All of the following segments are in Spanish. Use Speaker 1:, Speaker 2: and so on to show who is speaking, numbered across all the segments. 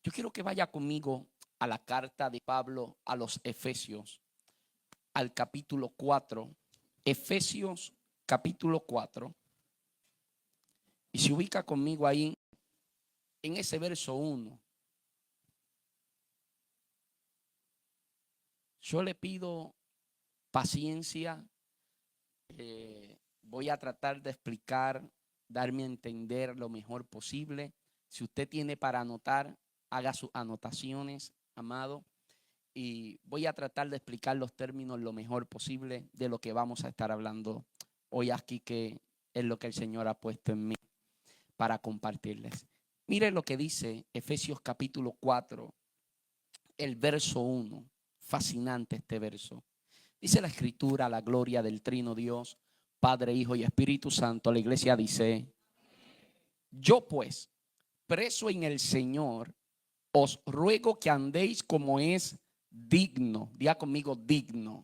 Speaker 1: Yo quiero que vaya conmigo a la carta de Pablo a los Efesios, al capítulo 4, Efesios capítulo 4, y se ubica conmigo ahí en ese verso 1. Yo le pido paciencia, voy a tratar de explicar, darme a entender lo mejor posible. Si usted tiene para anotar, haga sus anotaciones, amado, y voy a tratar de explicar los términos lo mejor posible de lo que vamos a estar hablando hoy aquí, que es lo que el Señor ha puesto en mí para compartirles. Mire lo que dice Efesios capítulo 4, el verso 1. Fascinante este verso. Dice la Escritura, la gloria del Trino Dios, Padre, Hijo y Espíritu Santo. La iglesia dice: yo pues, preso en el Señor, os ruego que andéis como es digno. Diga conmigo, digno.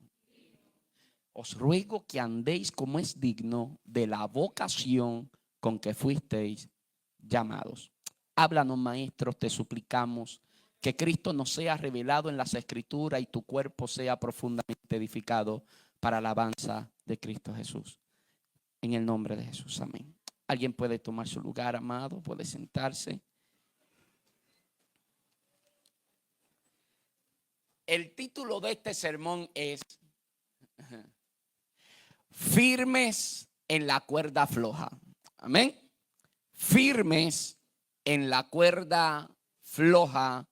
Speaker 1: Os ruego que andéis como es digno de la vocación con que fuisteis llamados. Háblanos, maestros, te suplicamos, que Cristo nos sea revelado en las Escrituras y tu cuerpo sea profundamente edificado para la alabanza de Cristo Jesús. En el nombre de Jesús, amén. ¿Alguien puede tomar su lugar, amado? ¿Puede sentarse? El título de este sermón es Firmes en la cuerda floja. Amén. Firmes en la cuerda floja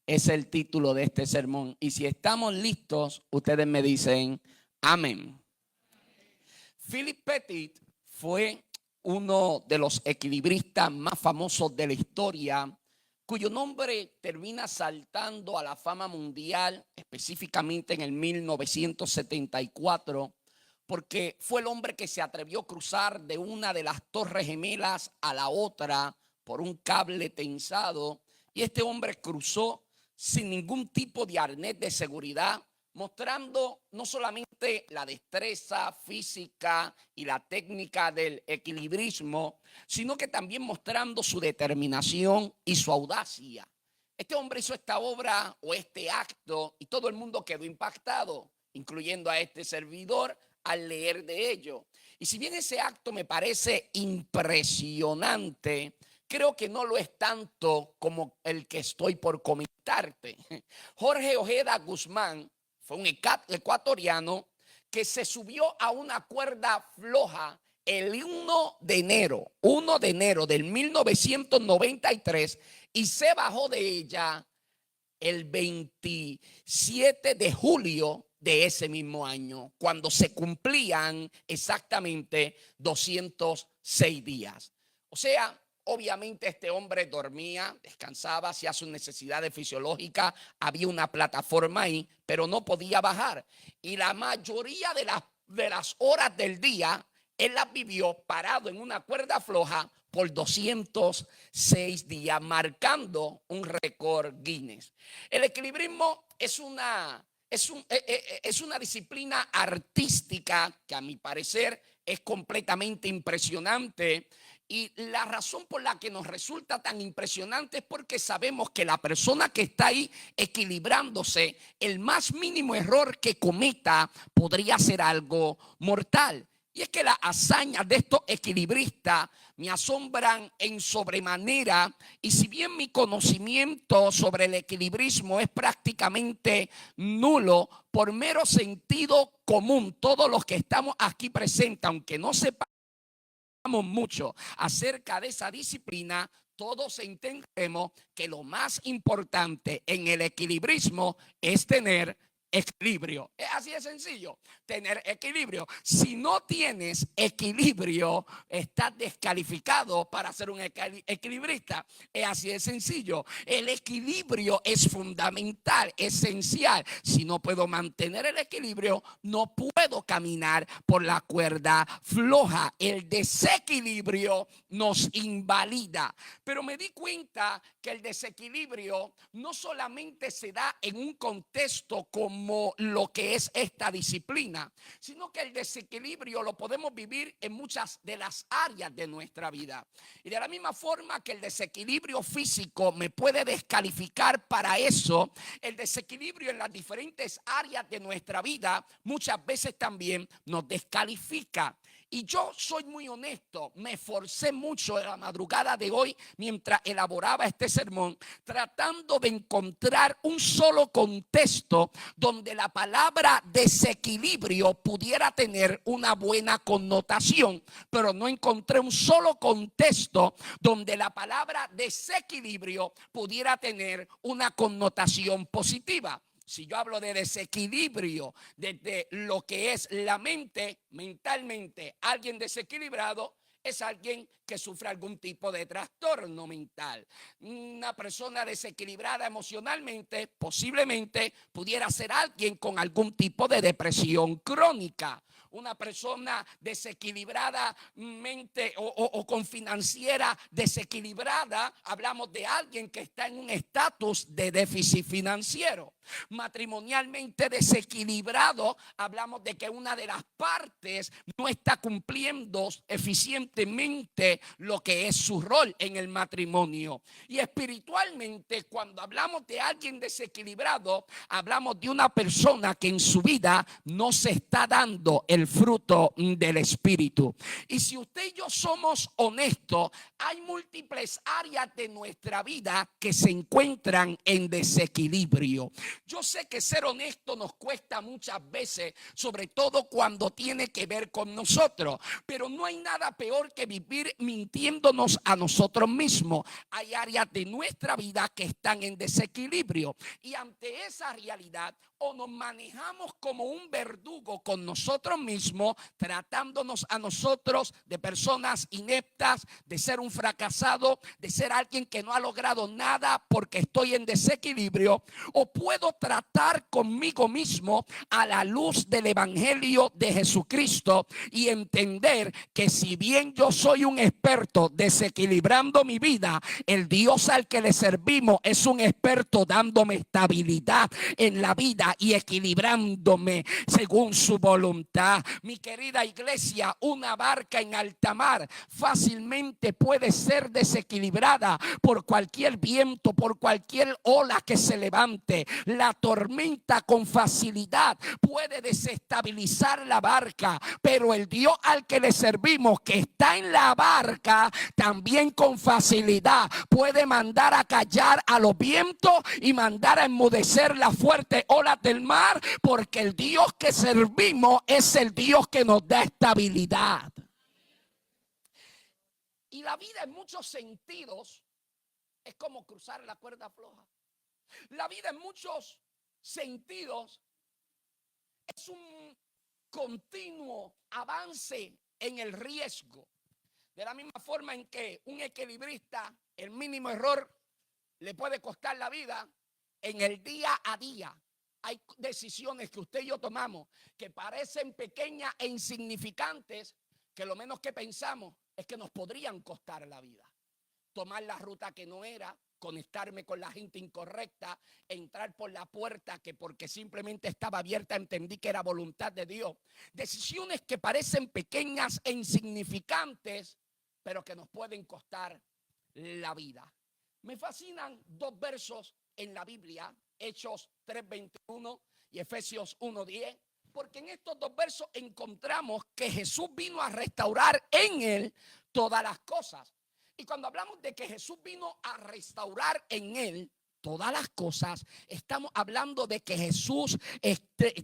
Speaker 1: es el título de este sermón. Y si estamos listos, ustedes me dicen amén. Philip Pettit fue uno de los equilibristas más famosos de la historia, cuyo nombre termina saltando a la fama mundial, específicamente en el 1974, porque fue el hombre que se atrevió a cruzar de una de las torres gemelas a la otra por un cable tensado. Y este hombre cruzó sin ningún tipo de arnés de seguridad, mostrando no solamente la destreza física y la técnica del equilibrismo, sino que también mostrando su determinación y su audacia. Este hombre hizo esta obra o este acto y todo el mundo quedó impactado, incluyendo a este servidor, al leer de ello. Y si bien ese acto me parece impresionante, creo que no lo es tanto como el que estoy por comentarte. Jorge Ojeda Guzmán fue un ecuatoriano que se subió a una cuerda floja el 1 de enero del 1993 y se bajó de ella el 27 de julio de ese mismo año, cuando se cumplían exactamente 206 días. O sea, obviamente este hombre dormía, descansaba, hacía sus necesidades fisiológicas, había una plataforma ahí, pero no podía bajar. Y la mayoría de las horas del día, él las vivió parado en una cuerda floja por 206 días, marcando un récord Guinness. El equilibrismo es una disciplina artística que a mi parecer es completamente impresionante. Y la razón por la que nos resulta tan impresionante es porque sabemos que la persona que está ahí equilibrándose, el más mínimo error que cometa podría ser algo mortal. Y es que las hazañas de estos equilibristas me asombran en sobremanera, y si bien mi conocimiento sobre el equilibrismo es prácticamente nulo, por mero sentido común, todos los que estamos aquí presentes, aunque no sepamos mucho acerca de esa disciplina, todos entendemos que lo más importante en el equilibrismo es tener equilibrio. Es así de sencillo, tener equilibrio. Si no tienes equilibrio, estás descalificado para ser un equilibrista. Es así de sencillo. El equilibrio es fundamental, esencial. Si no puedo mantener el equilibrio, no puedo caminar por la cuerda floja. El desequilibrio nos invalida. Pero me di cuenta que el desequilibrio no solamente se da en un contexto común como lo que es esta disciplina, sino que el desequilibrio lo podemos vivir en muchas de las áreas de nuestra vida. Y de la misma forma que el desequilibrio físico me puede descalificar para eso, el desequilibrio en las diferentes áreas de nuestra vida muchas veces también nos descalifica. Y yo soy muy honesto, me esforcé mucho en la madrugada de hoy mientras elaboraba este sermón, tratando de encontrar un solo contexto donde la palabra desequilibrio pudiera tener una buena connotación, pero no encontré un solo contexto donde la palabra desequilibrio pudiera tener una connotación positiva. Si yo hablo de desequilibrio desde lo que es la mente, mentalmente, alguien desequilibrado es alguien que sufre algún tipo de trastorno mental. Una persona desequilibrada emocionalmente posiblemente pudiera ser alguien con algún tipo de depresión crónica. Una persona desequilibrada mente o con financiera desequilibrada, hablamos de alguien que está en un estatus de déficit financiero. Matrimonialmente desequilibrado, hablamos de que una de las partes no está cumpliendo eficientemente lo que es su rol en el matrimonio. Y espiritualmente, cuando hablamos de alguien desequilibrado, hablamos de una persona que en su vida no se está dando el fruto del Espíritu. Y si usted y yo somos honestos, hay múltiples áreas de nuestra vida que se encuentran en desequilibrio. Yo sé que ser honesto nos cuesta muchas veces, sobre todo cuando tiene que ver con nosotros, pero no hay nada peor que vivir mintiéndonos a nosotros mismos. Hay áreas de nuestra vida que están en desequilibrio y ante esa realidad o nos manejamos como un verdugo con nosotros mismos, tratándonos a nosotros de personas ineptas, de ser un fracasado, de ser alguien que no ha logrado nada porque estoy en desequilibrio, o puedo tratar conmigo mismo a la luz del evangelio de Jesucristo y entender que si bien yo soy un experto desequilibrando mi vida, el Dios al que le servimos es un experto dándome estabilidad en la vida y equilibrándome según su voluntad. Mi querida iglesia, una barca en alta mar fácilmente puede ser desequilibrada por cualquier viento, por cualquier ola que se levante. La tormenta con facilidad puede desestabilizar la barca, pero el Dios al que le servimos, que está en la barca, también con facilidad puede mandar a callar a los vientos y mandar a enmudecer las fuertes olas del mar, porque el Dios que servimos es el Dios que nos da estabilidad. Y la vida en muchos sentidos es como cruzar la cuerda floja. La vida en muchos sentidos es un continuo avance en el riesgo. De la misma forma en que un equilibrista, el mínimo error le puede costar la vida, en el día a día hay decisiones que usted y yo tomamos que parecen pequeñas e insignificantes, que lo menos que pensamos es que nos podrían costar la vida. Tomar la ruta que no era, conectarme con la gente incorrecta, entrar por la puerta que porque simplemente estaba abierta entendí que era voluntad de Dios. Decisiones que parecen pequeñas e insignificantes, pero que nos pueden costar la vida. Me fascinan dos versos en la Biblia, Hechos 3:21 y Efesios 1:10, porque en estos dos versos encontramos que Jesús vino a restaurar en él todas las cosas. Y cuando hablamos de que Jesús vino a restaurar en él todas las cosas, estamos hablando de que Jesús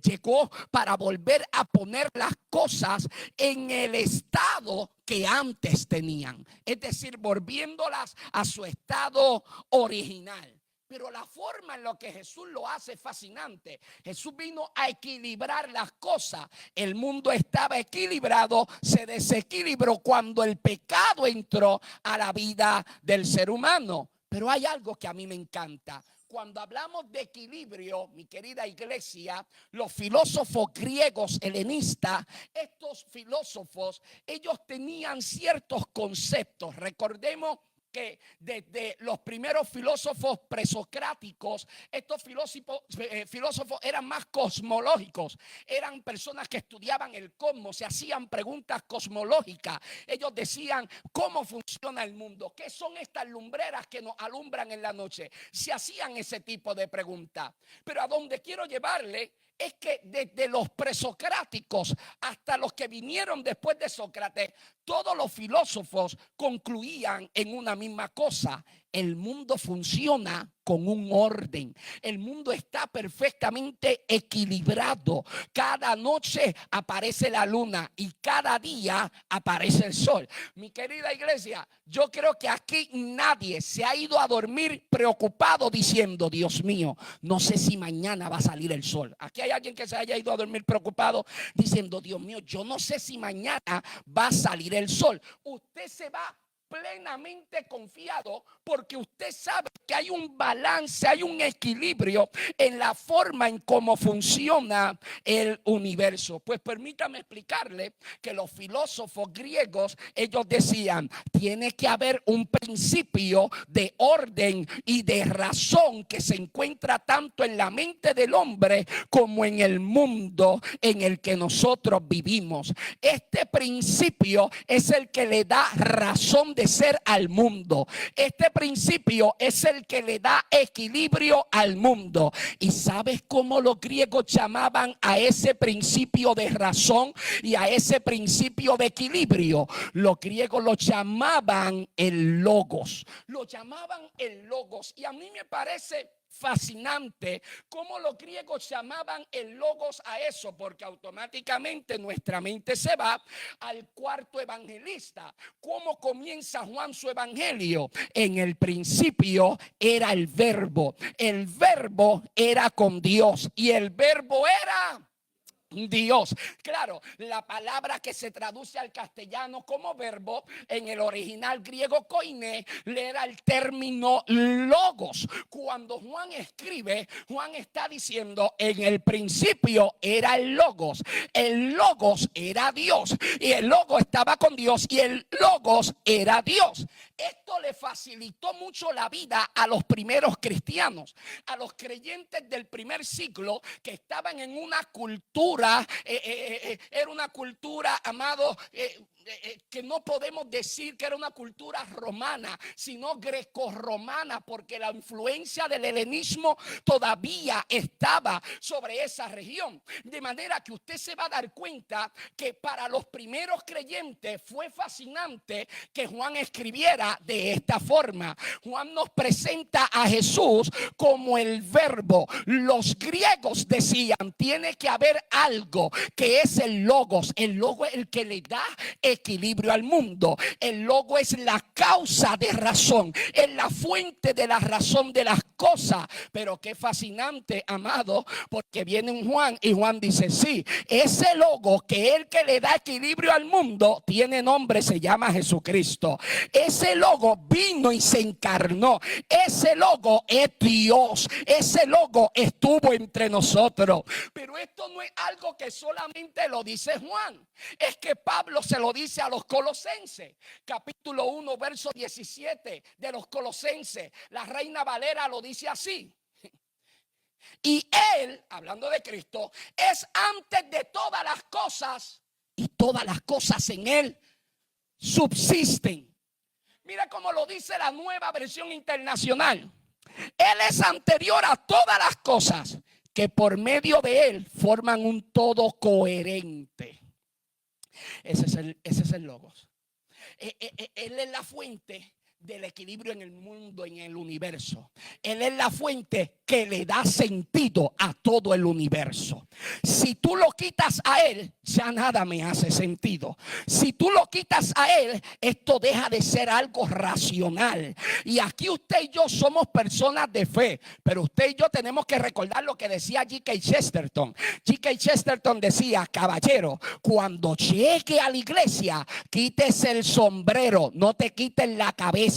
Speaker 1: llegó para volver a poner las cosas en el estado que antes tenían, es decir, volviéndolas a su estado original. Pero la forma en la que Jesús lo hace es fascinante. Jesús vino a equilibrar las cosas. El mundo estaba equilibrado, se desequilibró cuando el pecado entró a la vida del ser humano. Pero hay algo que a mí me encanta. Cuando hablamos de equilibrio, mi querida iglesia, los filósofos griegos helenistas, estos filósofos, ellos tenían ciertos conceptos. Recordemos que desde los primeros filósofos presocráticos, estos filósofos eran más cosmológicos, eran personas que estudiaban el cosmos, se hacían preguntas cosmológicas. Ellos decían cómo funciona el mundo, qué son estas lumbreras que nos alumbran en la noche. Se hacían ese tipo de preguntas. Pero a donde quiero llevarle es que desde los presocráticos hasta los que vinieron después de Sócrates, todos los filósofos concluían en una misma cosa: el mundo funciona con un orden. El mundo está perfectamente equilibrado. Cada noche aparece la luna y cada día aparece el sol. Mi querida iglesia, yo creo que aquí nadie se ha ido a dormir preocupado diciendo: Dios mío, no sé si mañana va a salir el sol. Aquí hay alguien que se haya ido a dormir preocupado diciendo: Dios mío, yo no sé si mañana va a salir el sol. Usted se va plenamente confiado porque usted sabe que hay un balance, hay un equilibrio en la forma en cómo funciona el universo. Pues permítame explicarle que los filósofos griegos, ellos decían: tiene que haber un principio de orden y de razón que se encuentra tanto en la mente del hombre como en el mundo en el que nosotros vivimos. Este principio es el que le da razón de ser al mundo. Este principio es el que le da equilibrio al mundo. ¿Y sabes cómo los griegos llamaban a ese principio de razón y a ese principio de equilibrio? Los griegos lo llamaban el logos. Lo llamaban el logos. Y a mí me parece fascinante cómo los griegos llamaban el logos a eso, porque automáticamente nuestra mente se va al cuarto evangelista. ¿Cómo comienza Juan su evangelio? En el principio era el verbo era con Dios y el verbo era Dios. Claro, la palabra que se traduce al castellano como verbo, en el original griego koiné, le era el término logos. Cuando Juan escribe, Juan está diciendo: en el principio era el logos era Dios, y el logos estaba con Dios, y el logos era Dios. Esto le facilitó mucho la vida a los primeros cristianos, a los creyentes del primer siglo, que estaban en una cultura, era una cultura, amado, que no podemos decir que era una cultura romana, sino grecorromana, porque la influencia del helenismo todavía estaba sobre esa región. De manera que usted se va a dar cuenta que para los primeros creyentes fue fascinante que Juan escribiera de esta forma. Juan nos presenta a Jesús como el verbo. Los griegos decían: tiene que haber algo que es el logos. El logos es el que le da equilibrio al mundo. El logos es la causa de razón, es la fuente de la razón de las cosas. Pero qué fascinante, amado, porque viene un Juan y Juan dice: sí, ese logos que es el que le da equilibrio al mundo tiene nombre, se llama Jesucristo. Ese logos vino y se encarnó. Ese logos es Dios. Ese logos estuvo entre nosotros. Pero esto no es algo que solamente lo dice Juan, es que Pablo se lo dice a los Colosenses, capítulo 1, verso 17 de los Colosenses. La Reina Valera lo dice así: y Él, hablando de Cristo, es antes de todas las cosas, y todas las cosas en Él subsisten. Mira cómo lo dice la Nueva Versión Internacional: Él es anterior a todas las cosas, que por medio de Él forman un todo coherente. Ese es el logos. Él es la fuente del equilibrio en el mundo, en el universo. Él es la fuente que le da sentido a todo el universo. Si tú lo quitas a Él, ya nada me hace sentido. Si tú lo quitas a Él, esto deja de ser algo racional. Y aquí usted y yo somos personas de fe, pero usted y yo tenemos que recordar lo que decía G.K. Chesterton. G.K. Chesterton decía: caballero, cuando llegue a la iglesia, quítese el sombrero, no te quites la cabeza.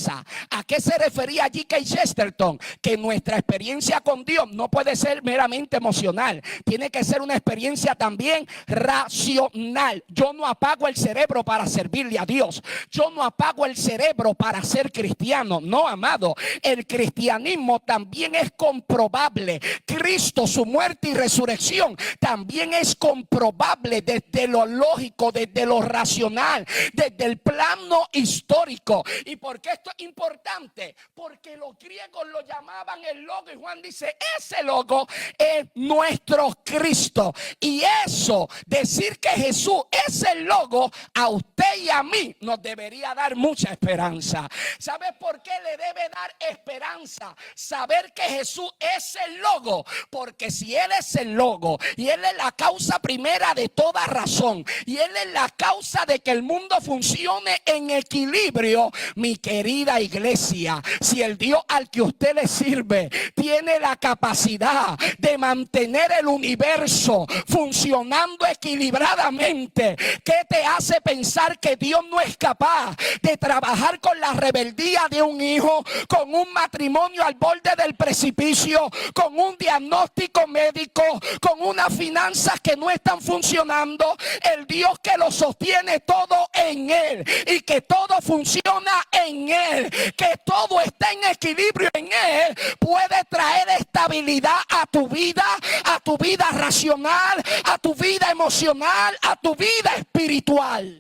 Speaker 1: ¿A qué se refería G.K. Chesterton? Que nuestra experiencia con Dios no puede ser meramente emocional, tiene que ser una experiencia también racional. Yo no apago el cerebro para servirle a Dios, yo no apago el cerebro para ser cristiano. No, amado, el cristianismo también es comprobable. Cristo, su muerte y resurrección también es comprobable desde lo lógico, desde lo racional, desde el plano histórico. ¿Y por qué esto es importante? Porque los griegos lo llamaban el logo, y Juan dice, ese logo es nuestro Cristo. Y eso, decir que Jesús es el logo, a usted y a mí nos debería dar mucha esperanza. ¿Sabes por qué le debe dar esperanza? Saber que Jesús es el logo. Porque si Él es el logo y Él es la causa primera de toda razón, y Él es la causa de que el mundo funcione en equilibrio, mi querida iglesia, si el Dios al que usted le sirve tiene la capacidad de mantener el universo funcionando equilibradamente, ¿qué te hace pensar que Dios no es capaz de trabajar con la rebeldía de un hijo, con un matrimonio al borde del precipicio, con un diagnóstico médico, con unas finanzas que no están funcionando? El Dios que lo sostiene todo en Él y que todo funciona en Él, que todo está en equilibrio en Él, puede traer estabilidad a tu vida racional, a tu vida emocional, a tu vida espiritual.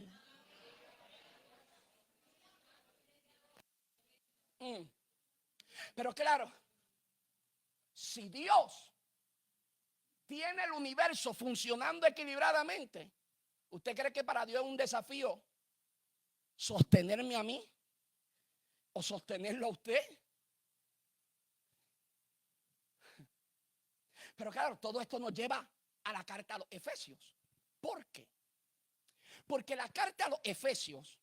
Speaker 1: Pero claro, si Dios tiene el universo funcionando equilibradamente, ¿usted cree que para Dios es un desafío sostenerme a mí o sostenerlo a usted? Pero claro, todo esto nos lleva a la carta a los Efesios. ¿Por qué? Porque la carta a los Efesios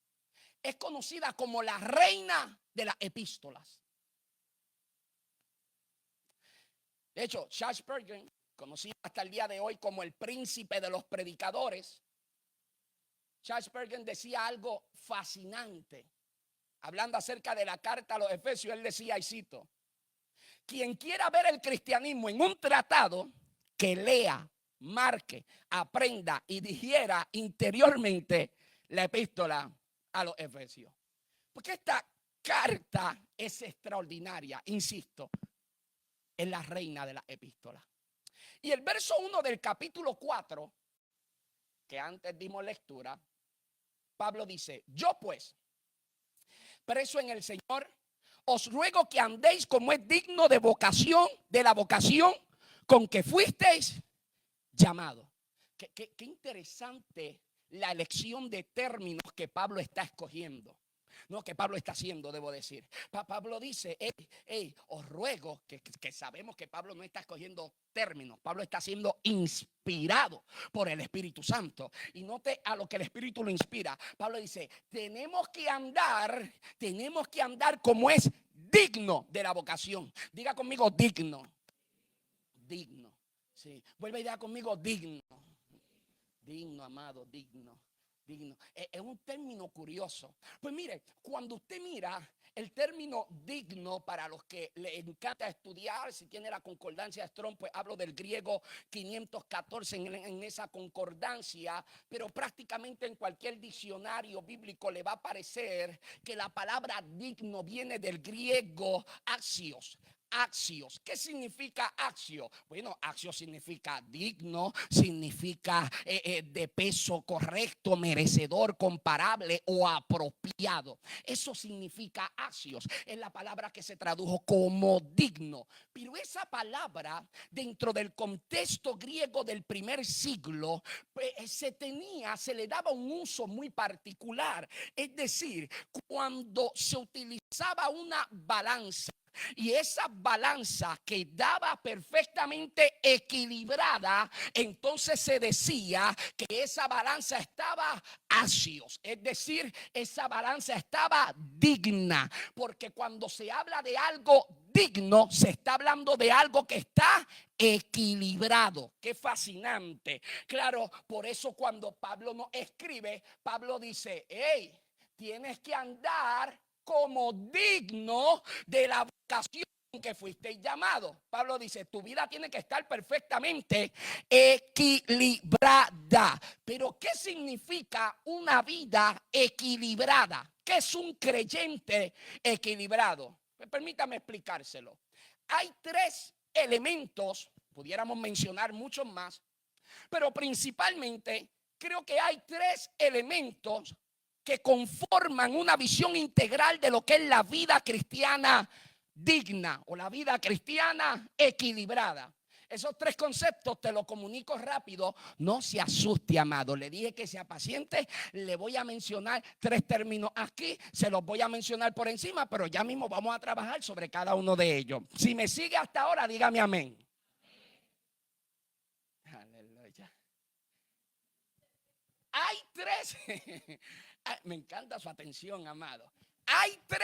Speaker 1: es conocida como la reina de las epístolas. De hecho, Charles Spurgeon, conocido hasta el día de hoy como el príncipe de los predicadores, Charles Spurgeon decía algo fascinante. Hablando acerca de la carta a los Efesios, él decía, y cito: quien quiera ver el cristianismo en un tratado, que lea, marque, aprenda y digiera interiormente la epístola a los Efesios. Porque esta carta es extraordinaria, insisto, es la reina de la epístola. Y el verso 1 del capítulo 4, que antes dimos lectura, Pablo dice: yo pues, preso en el Señor, os ruego que andéis como es digno de vocación, de la vocación con que fuisteis llamados. Qué interesante la elección de términos que Pablo está escogiendo. No, que Pablo está haciendo, debo decir. Pablo dice, os ruego, que sabemos que Pablo no está escogiendo términos. Pablo está siendo inspirado por el Espíritu Santo. Y note a lo que el Espíritu lo inspira. Pablo dice, tenemos que andar como es digno de la vocación. Diga conmigo, digno. Digno. Sí. Vuelve y diga conmigo, digno. Digno, amado, digno. Digno. Es un término curioso. Pues mire, cuando usted mira el término digno, para los que le encanta estudiar, si tiene la concordancia de Strong, pues hablo del griego 514 en esa concordancia, pero prácticamente en cualquier diccionario bíblico le va a aparecer que la palabra digno viene del griego axios. Axios. ¿Qué significa axio? Bueno, axio significa digno, significa de peso correcto, merecedor, comparable o apropiado. Eso significa axios. Es la palabra que se tradujo como digno. Pero esa palabra, dentro del contexto griego del primer siglo, se le daba un uso muy particular. Es decir, cuando se utilizaba una balanza, y esa balanza quedaba perfectamente equilibrada, entonces se decía que esa balanza estaba axios, es decir, esa balanza estaba digna, porque cuando se habla de algo digno, se está hablando de algo que está equilibrado. Qué fascinante. Claro, por eso cuando Pablo nos escribe, Pablo dice, tienes que andar como digno de la vocación que fuisteis llamados. Pablo dice, tu vida tiene que estar perfectamente equilibrada. Pero ¿qué significa una vida equilibrada? ¿Qué es un creyente equilibrado? Permítame explicárselo. Hay 3 elementos, pudiéramos mencionar muchos más, pero principalmente creo que hay 3 elementos que conforman una visión integral de lo que es la vida cristiana digna o la vida cristiana equilibrada. Esos 3 conceptos te los comunico rápido. No se asuste, amado. Le dije que sea paciente. Le voy a mencionar 3 términos aquí. Se los voy a mencionar por encima, pero ya mismo vamos a trabajar sobre cada uno de ellos. Si me sigue hasta ahora, dígame amén. Aleluya. Hay 3. Me encanta su atención, amado. Hay 3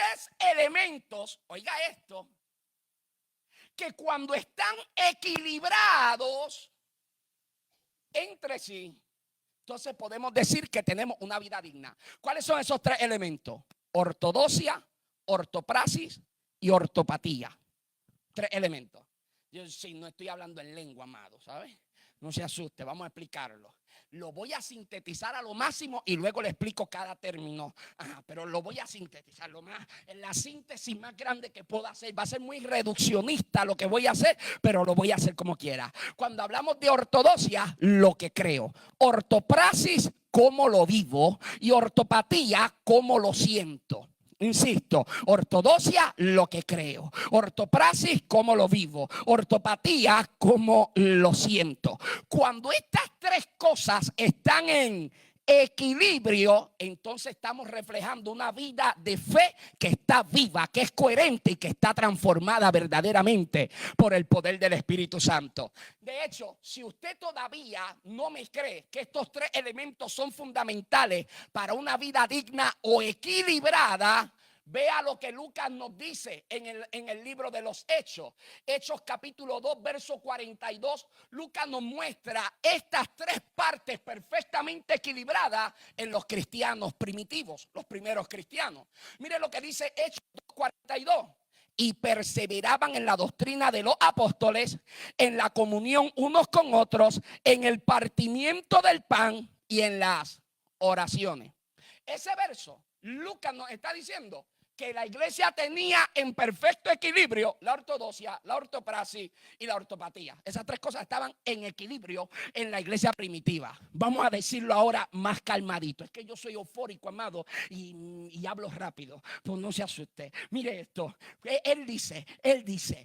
Speaker 1: elementos, oiga esto, que cuando están equilibrados entre sí, entonces podemos decir que tenemos una vida digna. ¿Cuáles son esos 3 elementos? Ortodoxia, ortopraxis y ortopatía. 3 elementos. Yo sí, no estoy hablando en lengua, amado, ¿sabes? No se asuste, vamos a explicarlo. Lo voy a sintetizar a lo máximo y luego le explico cada término. Pero lo voy a sintetizar en la síntesis más grande que pueda hacer. Va a ser muy reduccionista lo que voy a hacer, pero lo voy a hacer como quiera. Cuando hablamos de ortodoxia, lo que creo. Ortopraxis, cómo lo vivo. Y ortopatía, cómo lo siento. Insisto, ortodoxia, lo que creo. Ortopraxis, cómo lo vivo. Ortopatía, cómo lo siento. Cuando estas 3 cosas están en equilibrio, entonces estamos reflejando una vida de fe que está viva, que es coherente y que está transformada verdaderamente por el poder del Espíritu Santo. De hecho, si usted todavía no me cree que estos 3 elementos son fundamentales para una vida digna o equilibrada, vea lo que Lucas nos dice en el libro de los Hechos. Hechos capítulo 2, verso 42. Lucas nos muestra estas 3 partes perfectamente equilibradas en los cristianos primitivos, los primeros cristianos. Mire lo que dice Hechos 2, 42. Y perseveraban en la doctrina de los apóstoles, en la comunión unos con otros, en el partimiento del pan y en las oraciones. Ese verso, Lucas nos está diciendo que la iglesia tenía en perfecto equilibrio la ortodoxia, la ortopraxis y la ortopatía. Esas 3 cosas estaban en equilibrio en la iglesia primitiva. Vamos a decirlo ahora más calmadito. Es que yo soy eufórico, amado, y hablo rápido. Pues no se asuste. Mire esto.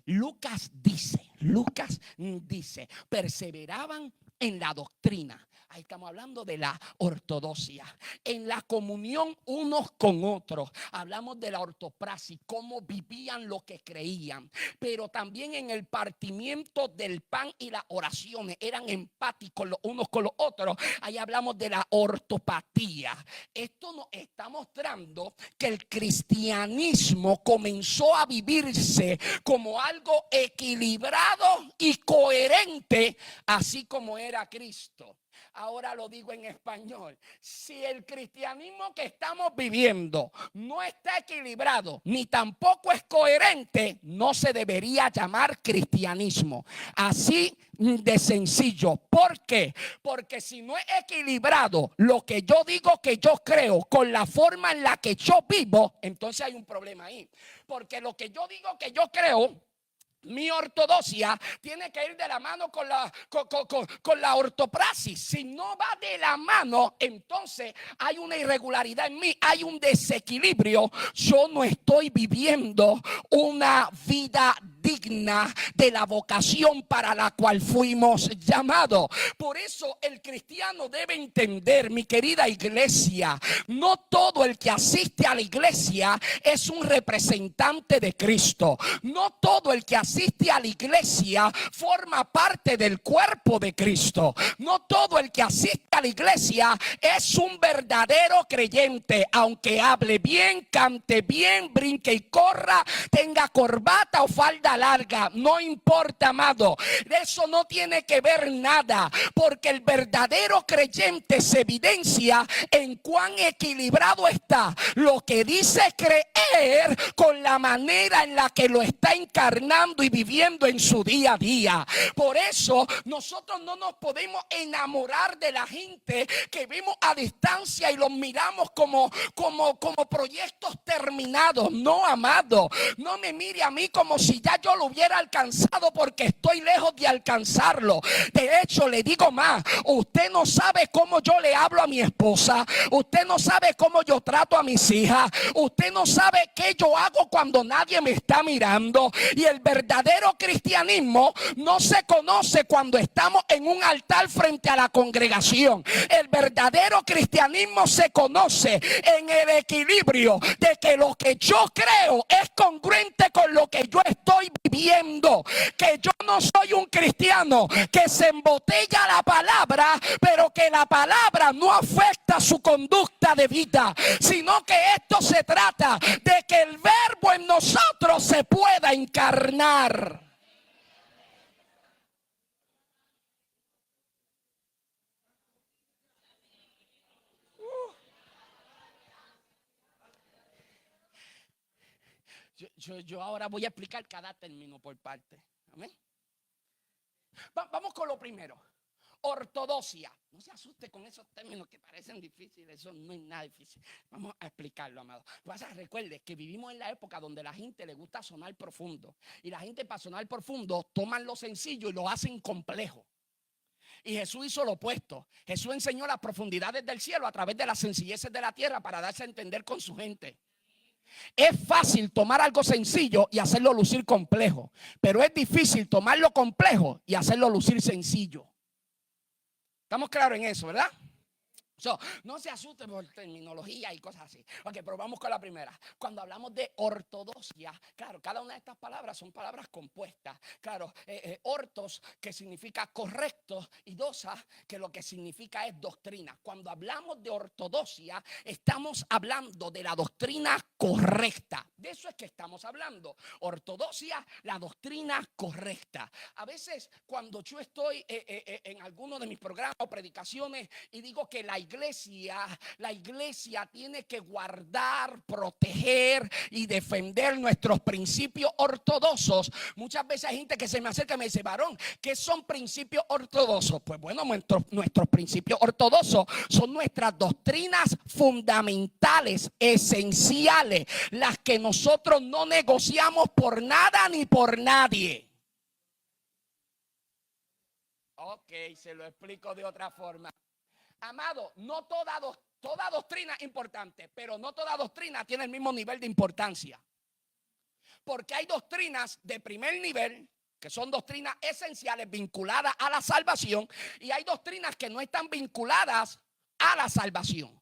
Speaker 1: Lucas dice, perseveraban en la doctrina. Ahí estamos hablando de la ortodoxia. En la comunión unos con otros. Hablamos de la ortopraxis, cómo vivían lo que creían. Pero también en el partimiento del pan y las oraciones. Eran empáticos los unos con los otros. Ahí hablamos de la ortopatía. Esto nos está mostrando que el cristianismo comenzó a vivirse como algo equilibrado y coherente, así como era Cristo. Ahora lo digo en español. Si el cristianismo que estamos viviendo no está equilibrado ni tampoco es coherente, no se debería llamar cristianismo. Así de sencillo. ¿Por qué? Porque si no es equilibrado lo que yo digo que yo creo con la forma en la que yo vivo, entonces hay un problema ahí. Porque lo que yo digo que yo creo, mi ortodoxia, tiene que ir de la mano con la ortopraxis. Si no va de la mano, entonces hay una irregularidad en mí, hay un desequilibrio. Yo no estoy viviendo una vida digna de la vocación para la cual fuimos llamados. Por eso el cristiano debe entender, mi querida iglesia, no todo el que asiste a la iglesia es un representante de Cristo. No todo el que asiste a la iglesia forma parte del cuerpo de Cristo. No todo el que asiste a la iglesia es un verdadero creyente, aunque hable bien, cante bien, brinque y corra, tenga corbata o falda vida larga. No importa, amado. Eso no tiene que ver nada, porque el verdadero creyente se evidencia en cuán equilibrado está lo que dice creer con la manera en la que lo está encarnando y viviendo en su día a día. Por eso nosotros no nos podemos enamorar de la gente que vemos a distancia y los miramos como proyectos terminados. No, amado, no me mire a mí como si ya yo lo hubiera alcanzado, porque estoy lejos de alcanzarlo. De hecho, le digo más, usted no sabe cómo yo le hablo a mi esposa, usted no sabe cómo yo trato a mis hijas, usted no sabe qué yo hago cuando nadie me está mirando. Y el verdadero cristianismo no se conoce cuando estamos en un altar frente a la congregación. El verdadero cristianismo se conoce en el equilibrio de que lo que yo creo es congruente con lo que yo estoy viviendo. Que yo no soy un cristiano que se embotella la palabra, pero que la palabra no afecta su conducta de vida, sino que esto se trata de que el verbo en nosotros se pueda encarnar. Yo ahora voy a explicar cada término por parte. Amén. Vamos con lo primero. Ortodoxia. No se asuste con esos términos que parecen difíciles. Eso no es nada difícil. Vamos a explicarlo, amado. Recuerde que vivimos en la época donde la gente le gusta sonar profundo. Y la gente, para sonar profundo, toman lo sencillo y lo hacen complejo. Y Jesús hizo lo opuesto. Jesús enseñó las profundidades del cielo a través de las sencilleces de la tierra para darse a entender con su gente. Es fácil tomar algo sencillo y hacerlo lucir complejo, pero es difícil tomarlo complejo y hacerlo lucir sencillo. ¿Estamos claros en eso, verdad? No se asuste por terminología y cosas así. Ok, pero vamos con la primera. Cuando hablamos de ortodoxia, claro, cada una de estas palabras son palabras compuestas. Claro, ortos, que significa correcto, y doxa, que lo que significa es doctrina. Cuando hablamos de ortodoxia, estamos hablando de la doctrina correcta. De eso es que estamos hablando. Ortodoxia, la doctrina correcta. A veces, cuando yo estoy en alguno de mis programas o predicaciones y digo que la iglesia tiene que guardar, proteger y defender nuestros principios ortodoxos. Muchas veces hay gente que se me acerca y me dice: varón, ¿qué son principios ortodoxos? Pues bueno, nuestros principios ortodoxos son nuestras doctrinas fundamentales, esenciales, las que nosotros no negociamos por nada ni por nadie. Ok, se lo explico de otra forma. Amado, no toda doctrina es importante, pero no toda doctrina tiene el mismo nivel de importancia. Porque hay doctrinas de primer nivel, que son doctrinas esenciales vinculadas a la salvación, y hay doctrinas que no están vinculadas a la salvación.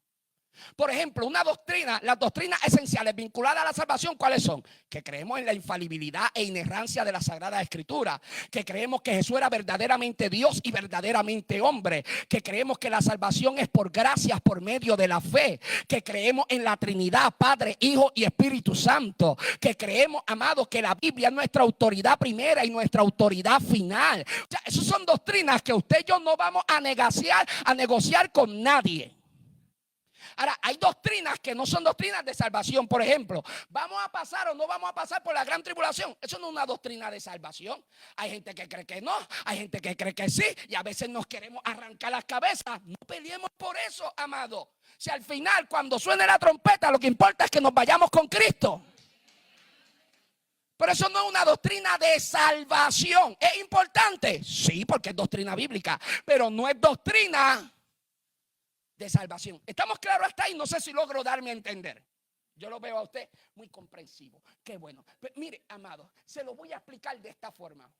Speaker 1: Por ejemplo, las doctrinas esenciales vinculadas a la salvación, ¿cuáles son? Que creemos en la infalibilidad e inerrancia de la Sagrada Escritura, que creemos que Jesús era verdaderamente Dios y verdaderamente hombre, que creemos que la salvación es por gracias por medio de la fe, que creemos en la Trinidad, Padre, Hijo y Espíritu Santo, que creemos, amados, que la Biblia es nuestra autoridad primera y nuestra autoridad final. O sea, esas son doctrinas que usted y yo no vamos a negociar con nadie. Ahora, hay doctrinas que no son doctrinas de salvación. Por ejemplo, ¿vamos a pasar o no vamos a pasar por la gran tribulación? Eso no es una doctrina de salvación. Hay gente que cree que no, hay gente que cree que sí, y a veces nos queremos arrancar las cabezas. No peleemos por eso, amado. Si al final, cuando suene la trompeta, lo que importa es que nos vayamos con Cristo. Pero eso no es una doctrina de salvación. ¿Es importante? Sí, porque es doctrina bíblica, pero no es doctrina de salvación. ¿Estamos claros hasta ahí? No sé si logro darme a entender. Yo lo veo a usted muy comprensivo. Qué bueno. Pero mire, amado, se lo voy a explicar de esta forma.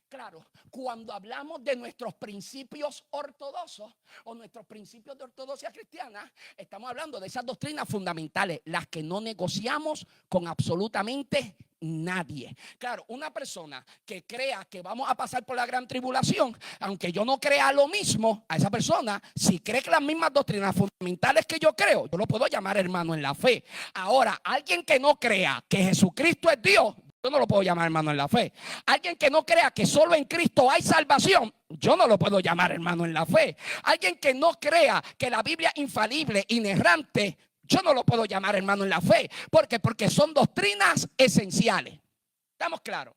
Speaker 1: Claro, cuando hablamos de nuestros principios ortodoxos o nuestros principios de ortodoxia cristiana, estamos hablando de esas doctrinas fundamentales, las que no negociamos con absolutamente nadie. Claro, una persona que crea que vamos a pasar por la gran tribulación, aunque yo no crea lo mismo, a esa persona, si cree que las mismas doctrinas fundamentales que yo creo, yo lo puedo llamar hermano en la fe. Ahora, alguien que no crea que Jesucristo es Dios, yo no lo puedo llamar hermano en la fe. Alguien que no crea que solo en Cristo hay salvación, yo no lo puedo llamar hermano en la fe. Alguien que no crea que la Biblia es infalible, inerrante, yo no lo puedo llamar hermano en la fe. ¿Por qué? Porque son doctrinas esenciales. ¿Estamos claros?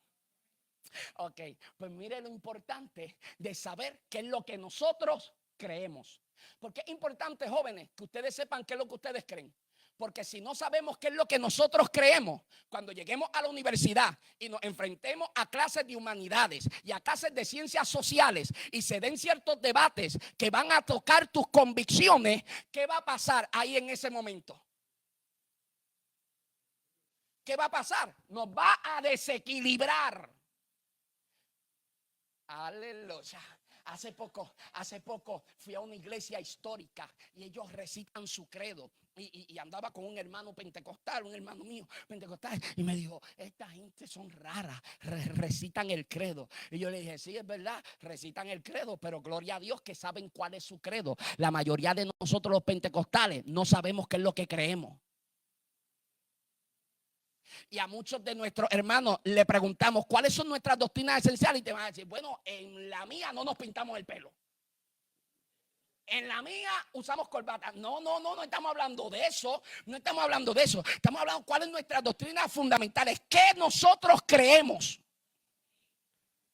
Speaker 1: Ok, pues mire lo importante de saber qué es lo que nosotros creemos. Porque es importante, jóvenes, que ustedes sepan qué es lo que ustedes creen. Porque si no sabemos qué es lo que nosotros creemos, cuando lleguemos a la universidad y nos enfrentemos a clases de humanidades y a clases de ciencias sociales y se den ciertos debates que van a tocar tus convicciones, ¿qué va a pasar ahí en ese momento? ¿Qué va a pasar? Nos va a desequilibrar. Aleluya. Hace poco fui a una iglesia histórica y ellos recitan su credo. Y andaba con un hermano pentecostal, un hermano mío pentecostal, y me dijo, esta gente son raras, recitan el credo. Y yo le dije, sí, es verdad, recitan el credo, pero gloria a Dios que saben cuál es su credo. La mayoría de nosotros los pentecostales no sabemos qué es lo que creemos. Y a muchos de nuestros hermanos le preguntamos cuáles son nuestras doctrinas esenciales y te van a decir, bueno, en la mía no nos pintamos el pelo. En la mía usamos corbata. No estamos hablando de eso. No estamos hablando de eso. Estamos hablando de cuáles son nuestras doctrinas fundamentales. ¿Qué nosotros creemos?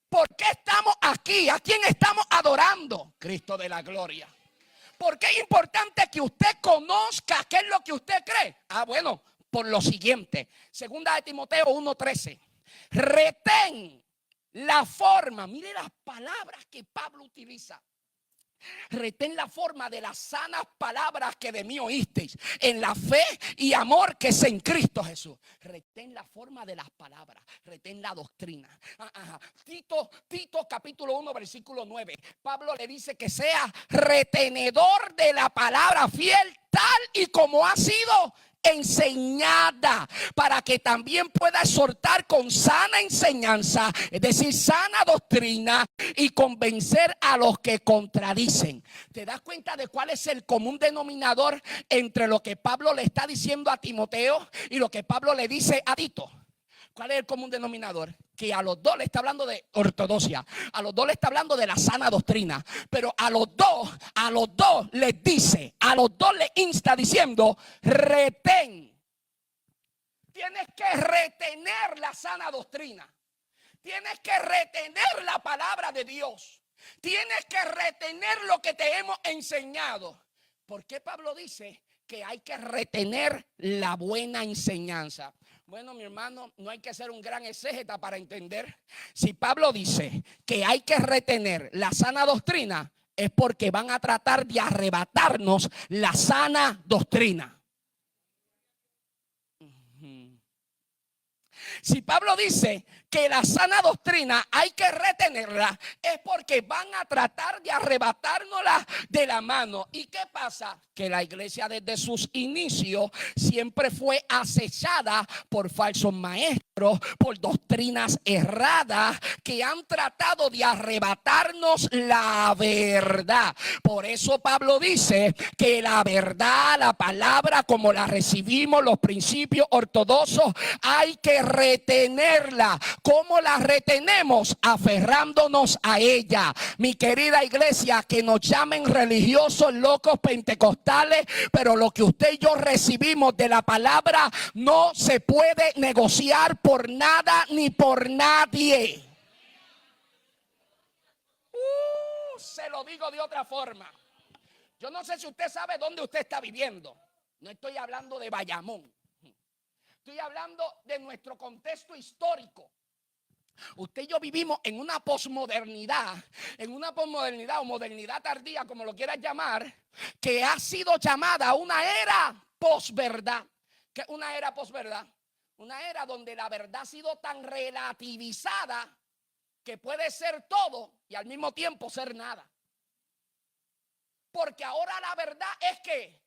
Speaker 1: ¿Por qué estamos aquí? ¿A quién estamos adorando? Cristo de la gloria. ¿Por qué es importante que usted conozca qué es lo que usted cree? Ah, bueno, por lo siguiente. Segunda de Timoteo 1:13. Retén la forma. Mire las palabras que Pablo utiliza. Retén la forma de las sanas palabras que de mí oísteis, en la fe y amor que es en Cristo Jesús. Retén la forma de las palabras, retén la doctrina. Tito capítulo 1 versículo 9. Pablo le dice que sea retenedor de la palabra fiel, tal y como ha sido enseñada, para que también pueda exhortar con sana enseñanza, es decir, sana doctrina, y convencer a los que contradicen. ¿Te das cuenta de cuál es el común denominador entre lo que Pablo le está diciendo a Timoteo y lo que Pablo le dice a Tito? ¿Cuál es el común denominador? Que a los dos le está hablando de ortodoxia, a los dos le está hablando de la sana doctrina, pero a los dos les dice, a los dos les insta diciendo, retén. Tienes que retener la sana doctrina. Tienes que retener la palabra de Dios. Tienes que retener lo que te hemos enseñado. ¿Por qué Pablo dice que hay que retener la buena enseñanza? Bueno, mi hermano, no hay que ser un gran exégeta para entender. Si Pablo dice que hay que retener la sana doctrina, es porque van a tratar de arrebatarnos la sana doctrina. Si Pablo dice que la sana doctrina hay que retenerla, es porque van a tratar de arrebatárnosla de la mano. ¿Y qué pasa? Que la iglesia desde sus inicios siempre fue acechada por falsos maestros, por doctrinas erradas que han tratado de arrebatarnos la verdad. Por eso Pablo dice que la verdad, la palabra como la recibimos, los principios ortodoxos, hay que retenerla. ¿Cómo la retenemos? Aferrándonos a ella. Mi querida iglesia, que nos llamen religiosos, locos, pentecostales, pero lo que usted y yo recibimos de la palabra no se puede negociar por nada ni por nadie. Se lo digo de otra forma. Yo no sé si usted sabe dónde usted está viviendo. No estoy hablando de Bayamón. Estoy hablando de nuestro contexto histórico. Usted y yo vivimos en una posmodernidad o modernidad tardía, como lo quieras llamar, que ha sido llamada una era posverdad. ¿Qué es una era posverdad? Una era donde la verdad ha sido tan relativizada que puede ser todo y al mismo tiempo ser nada. Porque ahora la verdad es que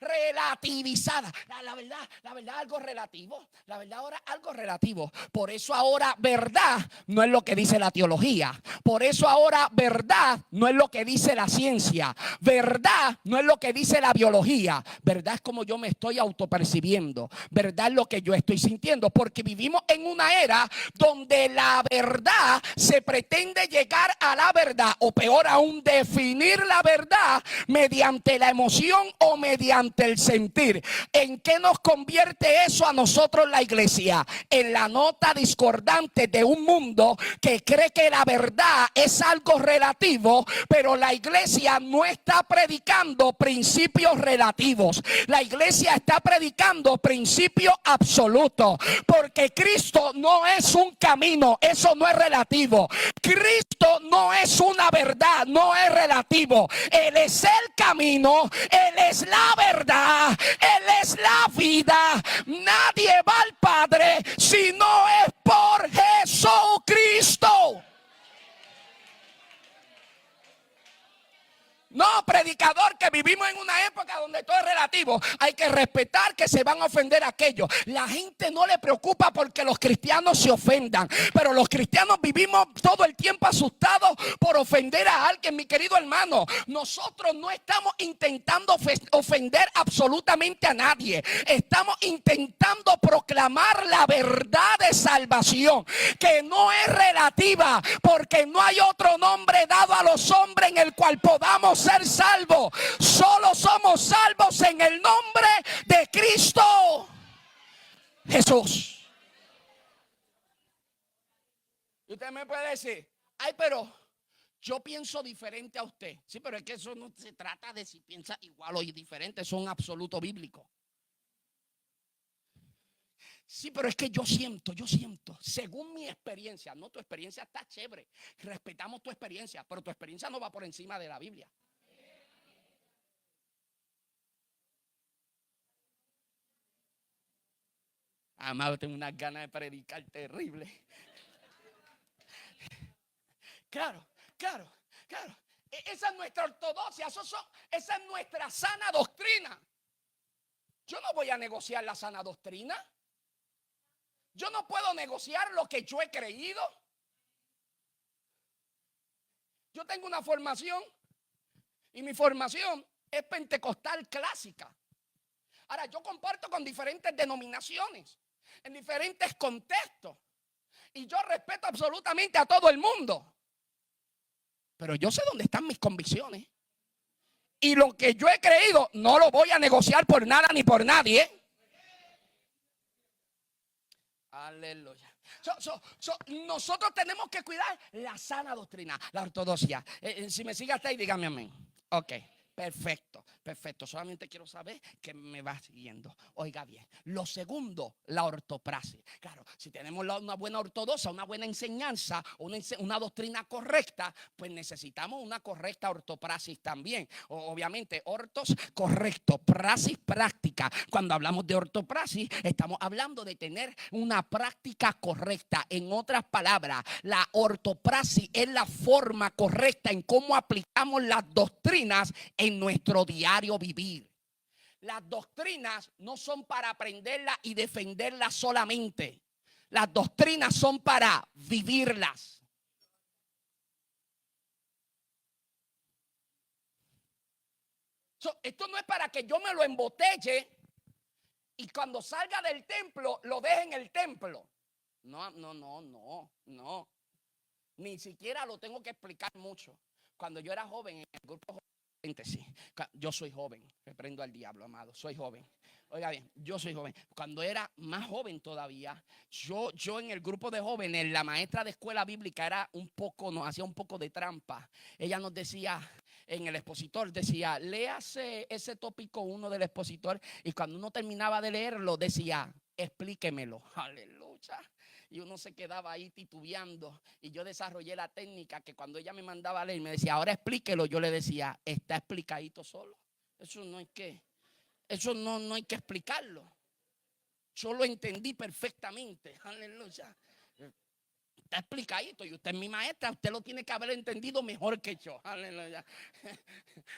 Speaker 1: relativizada. La verdad algo relativo. La verdad ahora algo relativo. Por eso ahora verdad no es lo que dice la teología. Por eso ahora verdad no es lo que dice la ciencia. Verdad no es lo que dice la biología. Verdad es como yo me estoy autopercibiendo. Verdad es lo que yo estoy sintiendo. Porque vivimos en una era donde la verdad se pretende llegar a la verdad, o peor aún, definir la verdad mediante la emoción o mediante el sentir. ¿En qué nos convierte eso a nosotros, la iglesia? En la nota discordante de un mundo que cree que la verdad es algo relativo, pero la iglesia no está predicando principios relativos. La iglesia está predicando principios absolutos, porque Cristo no es un camino, eso no es relativo. Cristo no es una verdad, no es relativo. Él es el camino, Él es la verdad, Él es la vida. Nadie va al Padre si no es por Jesucristo. No, predicador, que vivimos en una época donde todo es relativo. Hay que respetar que se van a ofender aquellos. La gente no le preocupa porque los cristianos se ofendan, pero los cristianos vivimos todo el tiempo asustados por ofender a alguien. Mi querido hermano, nosotros no estamos intentando ofender absolutamente a nadie. Estamos intentando proclamar la verdad de salvación, que no es relativa, porque no hay otro nombre dado a los hombres en el cual podamos ser salvos. Solo somos salvos en el nombre de Cristo Jesús. Y usted me puede decir, ay, pero yo pienso diferente a usted. Sí, pero es que eso no se trata de si piensa igual o diferente, eso es un absoluto bíblico. Sí, pero es que yo siento, según mi experiencia. No, tu experiencia está chévere, respetamos tu experiencia, pero tu experiencia no va por encima de la Biblia. Amado, tengo unas ganas de predicar terrible. Claro. Esa es nuestra ortodoxia, esa es nuestra sana doctrina. Yo no voy a negociar la sana doctrina. Yo no puedo negociar lo que yo he creído. Yo tengo una formación y mi formación es pentecostal clásica. Ahora, yo comparto con diferentes denominaciones, en diferentes contextos, y yo respeto absolutamente a todo el mundo. Pero yo sé dónde están mis convicciones. Y lo que yo he creído no lo voy a negociar por nada ni por nadie. Aleluya. Nosotros tenemos que cuidar la sana doctrina, la ortodoxia. Si me sigue hasta ahí, dígame amén. Ok. Perfecto. Solamente quiero saber que me va siguiendo. Oiga bien. Lo segundo, la ortopraxis. Claro, si tenemos una buena ortodoxia, una buena enseñanza, una doctrina correcta, pues necesitamos una correcta ortopraxis también. Obviamente, ortos, correcto, praxis, práctica. Cuando hablamos de ortopraxis, estamos hablando de tener una práctica correcta. En otras palabras, la ortopraxis es la forma correcta en cómo aplicamos las doctrinas en nuestro diario vivir. Las doctrinas no son para aprenderlas y defenderlas solamente. Las doctrinas son para vivirlas. Esto no es para que yo me lo embotelle y cuando salga del templo lo deje en el templo. No. Ni siquiera lo tengo que explicar mucho. Cuando yo era joven, en el grupo sí, yo soy joven, reprendo al diablo, amado, soy joven. Oiga bien, yo soy joven. Cuando era más joven todavía, yo en el grupo de jóvenes, la maestra de escuela bíblica era nos hacía un poco de trampa. Ella nos decía, en el expositor, decía, léase ese tópico 1 del expositor, y cuando uno terminaba de leerlo, decía, explíquemelo. Aleluya. Y uno se quedaba ahí titubeando. Y yo desarrollé la técnica que cuando ella me mandaba a leer, me decía, ahora explíquelo. Yo le decía, está explicadito solo. Eso no hay que explicarlo. Yo lo entendí perfectamente. Aleluya. Está explicadito y usted es mi maestra, usted lo tiene que haber entendido mejor que yo. Aleluya.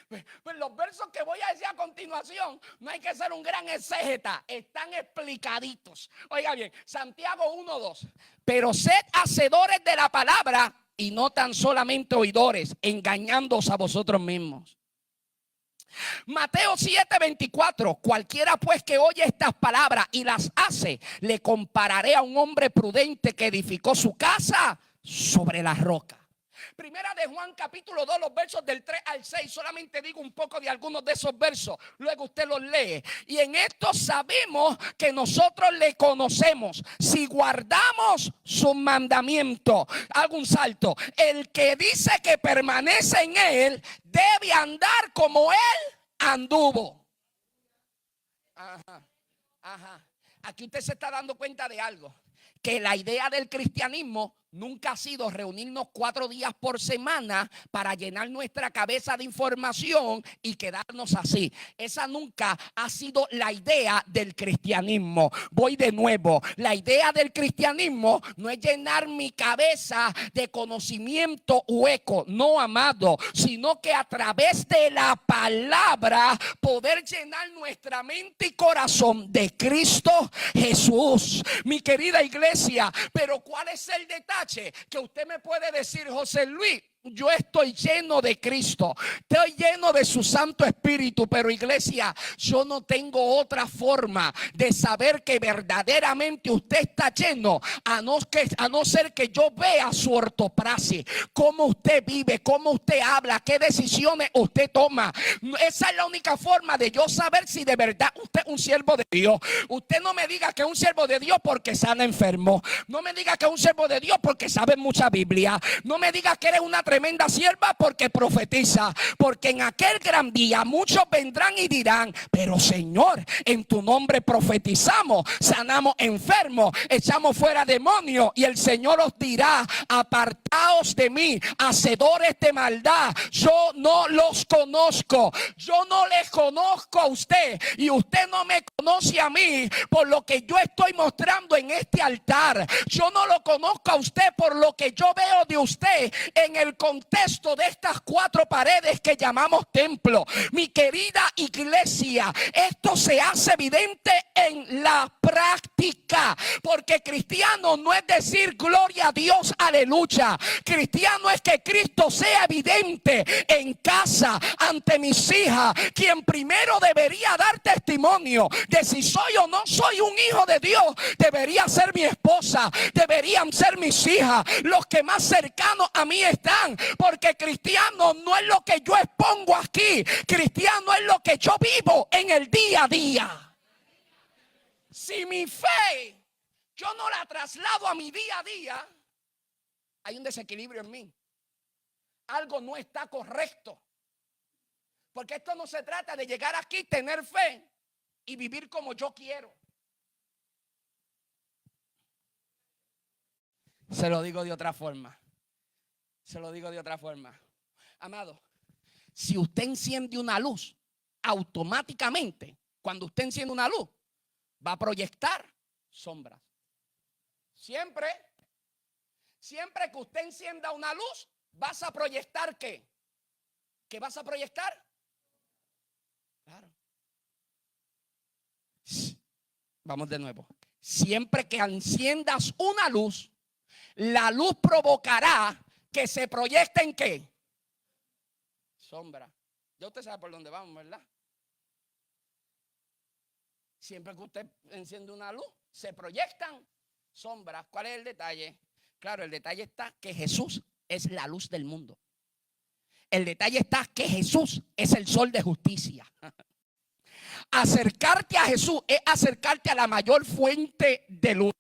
Speaker 1: Pues los versos que voy a decir a continuación, no hay que ser un gran exégeta, están explicaditos. Oiga bien, Santiago 1:2. Pero sed hacedores de la palabra y no tan solamente oidores, engañándoos a vosotros mismos. Mateo 7:24. Cualquiera pues que oye estas palabras y las hace, le compararé a un hombre prudente que edificó su casa sobre la roca. Primera de Juan capítulo 2, los versos del 3 al 6. Solamente digo un poco de algunos de esos versos, luego usted los lee. Y en esto sabemos que nosotros le conocemos si guardamos sus mandamientos. Hago un salto. El que dice que permanece en él debe andar como él anduvo. Ajá. Aquí usted se está dando cuenta de algo, que la idea del cristianismo nunca ha sido reunirnos 4 días por semana para llenar nuestra cabeza de información y quedarnos así. Esa nunca ha sido la idea del cristianismo. Voy de nuevo. La idea del cristianismo no es llenar mi cabeza de conocimiento hueco, no, amado, sino que a través de la palabra poder llenar nuestra mente y corazón de Cristo Jesús. Mi querida iglesia, pero ¿cuál es el detalle? Que usted me puede decir: José Luis, yo estoy lleno de Cristo, estoy lleno de su Santo Espíritu, pero iglesia, yo no tengo otra forma de saber que verdaderamente usted está lleno, a no ser que yo vea su ortopraxis, cómo usted vive, cómo usted habla, qué decisiones usted toma. Esa es la única forma de yo saber si de verdad usted es un siervo de Dios. Usted no me diga que es un siervo de Dios porque sana enfermo, no me diga que es un siervo de Dios porque sabe mucha Biblia, no me diga que eres una tremenda sierva porque profetiza, porque en aquel gran día muchos vendrán y dirán: pero Señor, en tu nombre profetizamos, sanamos enfermos, echamos fuera demonios. Y el Señor os dirá: apartaos de mí, hacedores de maldad, yo no los conozco. Yo no les conozco a usted y usted no me conoce a mí por lo que yo estoy mostrando en este altar. Yo no lo conozco a usted por lo que yo veo de usted en el contexto de estas 4 paredes que llamamos templo. Mi querida iglesia, esto se hace evidente en la práctica, porque cristiano no es decir gloria a Dios, aleluya. Cristiano es que Cristo sea evidente en casa, ante mis hijas, quien primero debería dar testimonio de si soy o no soy un hijo de Dios. Debería ser mi esposa, deberían ser mis hijas, los que más cercanos a mí están, porque cristiano no es lo que yo expongo aquí, cristiano es lo que yo vivo en el día a día. Si mi fe yo no la traslado a mi día a día, hay un desequilibrio en mí, algo no está correcto, porque esto no se trata de llegar aquí, tener fe y vivir como yo quiero. Se lo digo de otra forma. Amado, si usted enciende una luz, automáticamente, cuando usted enciende una luz, va a proyectar sombras. Siempre que usted encienda una luz, vas a proyectar ¿qué? ¿Qué vas a proyectar? Claro. Vamos de nuevo. Siempre que enciendas una luz, la luz provocará que se proyecte ¿en qué? Sombra. Ya usted sabe por dónde vamos, ¿verdad? Siempre que usted enciende una luz, se proyectan sombras. ¿Cuál es el detalle? Claro, el detalle está que Jesús es la luz del mundo. El detalle está que Jesús es el sol de justicia. Acercarte a Jesús es acercarte a la mayor fuente de luz.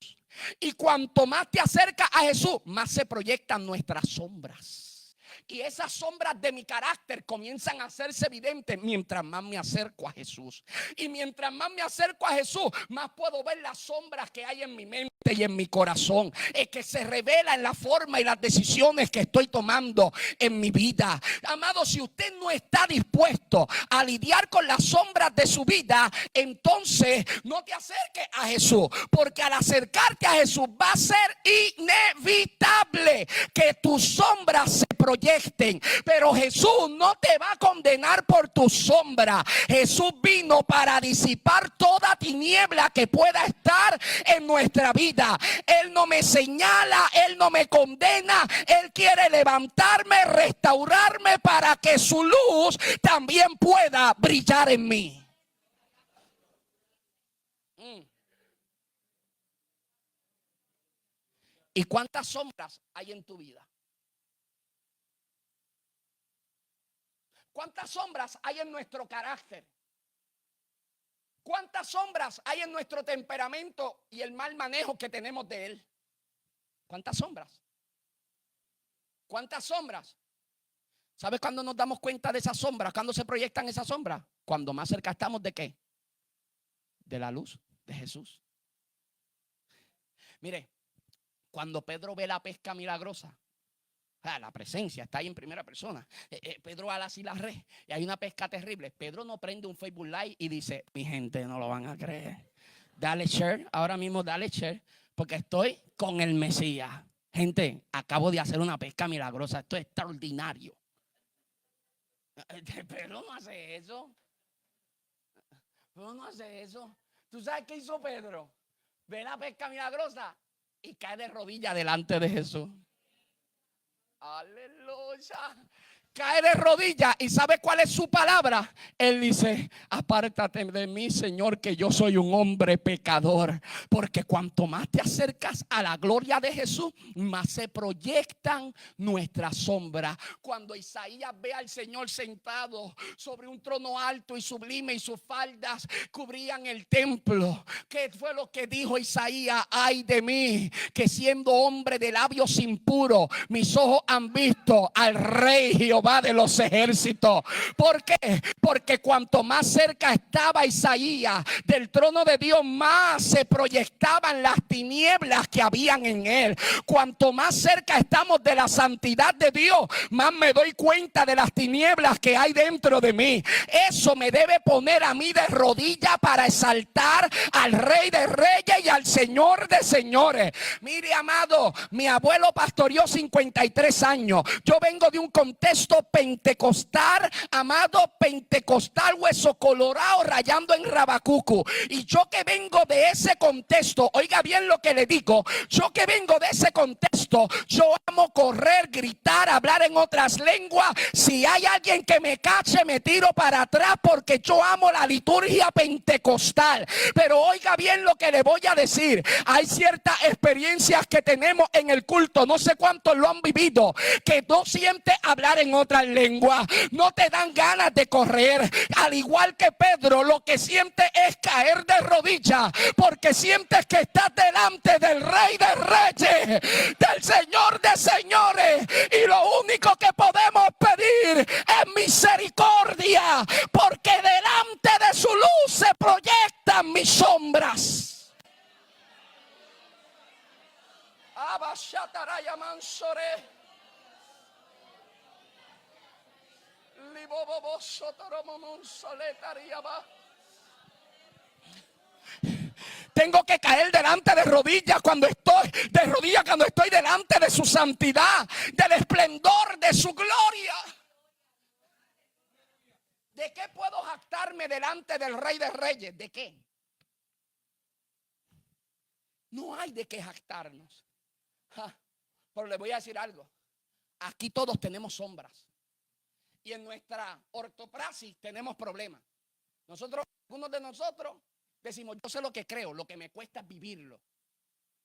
Speaker 1: Y cuanto más te acercas a Jesús, más se proyectan nuestras sombras. Y esas sombras de mi carácter comienzan a hacerse evidentes mientras más me acerco a Jesús. Y mientras más me acerco a Jesús, más puedo ver las sombras que hay en mi mente. y en mi corazón, es que se revela en la forma y las decisiones que estoy tomando en mi vida. Amado, si usted no está dispuesto a lidiar con las sombras de su vida, entonces no te acerques a Jesús, porque al acercarte a Jesús va a ser inevitable que tus sombras se proyecten, pero Jesús no te va a condenar por tu sombra. Jesús vino para disipar toda tiniebla que pueda estar en nuestra vida. Él no me señala, Él no me condena, Él quiere levantarme, restaurarme para que su luz también pueda brillar en mí. ¿Y cuántas sombras hay en tu vida? ¿Cuántas sombras hay en nuestro carácter? ¿Cuántas sombras hay en nuestro temperamento y el mal manejo que tenemos de él? ¿Cuántas sombras? ¿Cuántas sombras? ¿Sabes cuándo nos damos cuenta de esas sombras? ¿Cuándo se proyectan esas sombras? Cuando más cerca estamos de ¿qué? De la luz de Jesús. Mire, cuando Pedro ve la pesca milagrosa, la presencia está ahí en primera persona. Pedro ala así la red y hay una pesca terrible. Pedro no prende un Facebook Live y dice: mi gente no lo van a creer. Dale share, ahora mismo dale share, porque estoy con el Mesías. Gente, acabo de hacer una pesca milagrosa. Esto es extraordinario. Pedro no hace eso. Pedro no hace eso. ¿Tú sabes qué hizo Pedro? Ve la pesca milagrosa y cae de rodillas delante de Jesús. Aleluya. Cae de rodillas y ¿sabe cuál es su palabra? Él dice: apártate de mí, Señor, que yo soy un hombre pecador. Porque cuanto más te acercas a la gloria de Jesús, más se proyectan nuestras sombras. Cuando Isaías ve al Señor sentado sobre un trono alto y sublime y sus faldas cubrían el templo, ¿qué fue lo que dijo Isaías? Ay de mí, que siendo hombre de labios impuros, mis ojos han visto al Rey Jehová de los ejércitos. ¿Por qué? Porque cuanto más cerca estaba Isaías del trono de Dios, más se proyectaban las tinieblas que habían en él. Cuanto más cerca estamos de la santidad de Dios, más me doy cuenta de las tinieblas que hay dentro de mí. Eso me debe poner a mí de rodillas para exaltar al Rey de Reyes y al Señor de Señores. Mire, amado, mi abuelo pastoreó 53 años. Yo vengo de un contexto pentecostal, amado, pentecostal, hueso colorado, rayando en Rabacucu. Y yo que vengo de ese contexto, oiga bien lo que le digo, yo que vengo de ese contexto, yo amo correr, gritar, hablar en otras lenguas. Si hay alguien que me cache, me tiro para atrás, porque yo amo la liturgia pentecostal. Pero oiga bien lo que le voy a decir, hay ciertas experiencias que tenemos en el culto, no sé cuántos lo han vivido, que no sientes hablar en otras lenguas, no te dan ganas de correr. Al igual que Pedro, lo que sientes es caer de rodillas, porque sientes que estás delante del Rey de Reyes, del Señor de Señores, y lo único que podemos pedir es misericordia, porque delante de su luz se proyectan mis sombras. Abashataraya Mansore. Tengo que caer delante de rodillas cuando estoy delante de su santidad, del esplendor de su gloria. ¿De qué puedo jactarme delante del Rey de Reyes? ¿De qué? No hay de qué jactarnos. Pero le voy a decir algo. Aquí todos tenemos sombras. Y en nuestra ortopraxis tenemos problemas. Algunos de nosotros decimos: yo sé lo que creo, lo que me cuesta es vivirlo.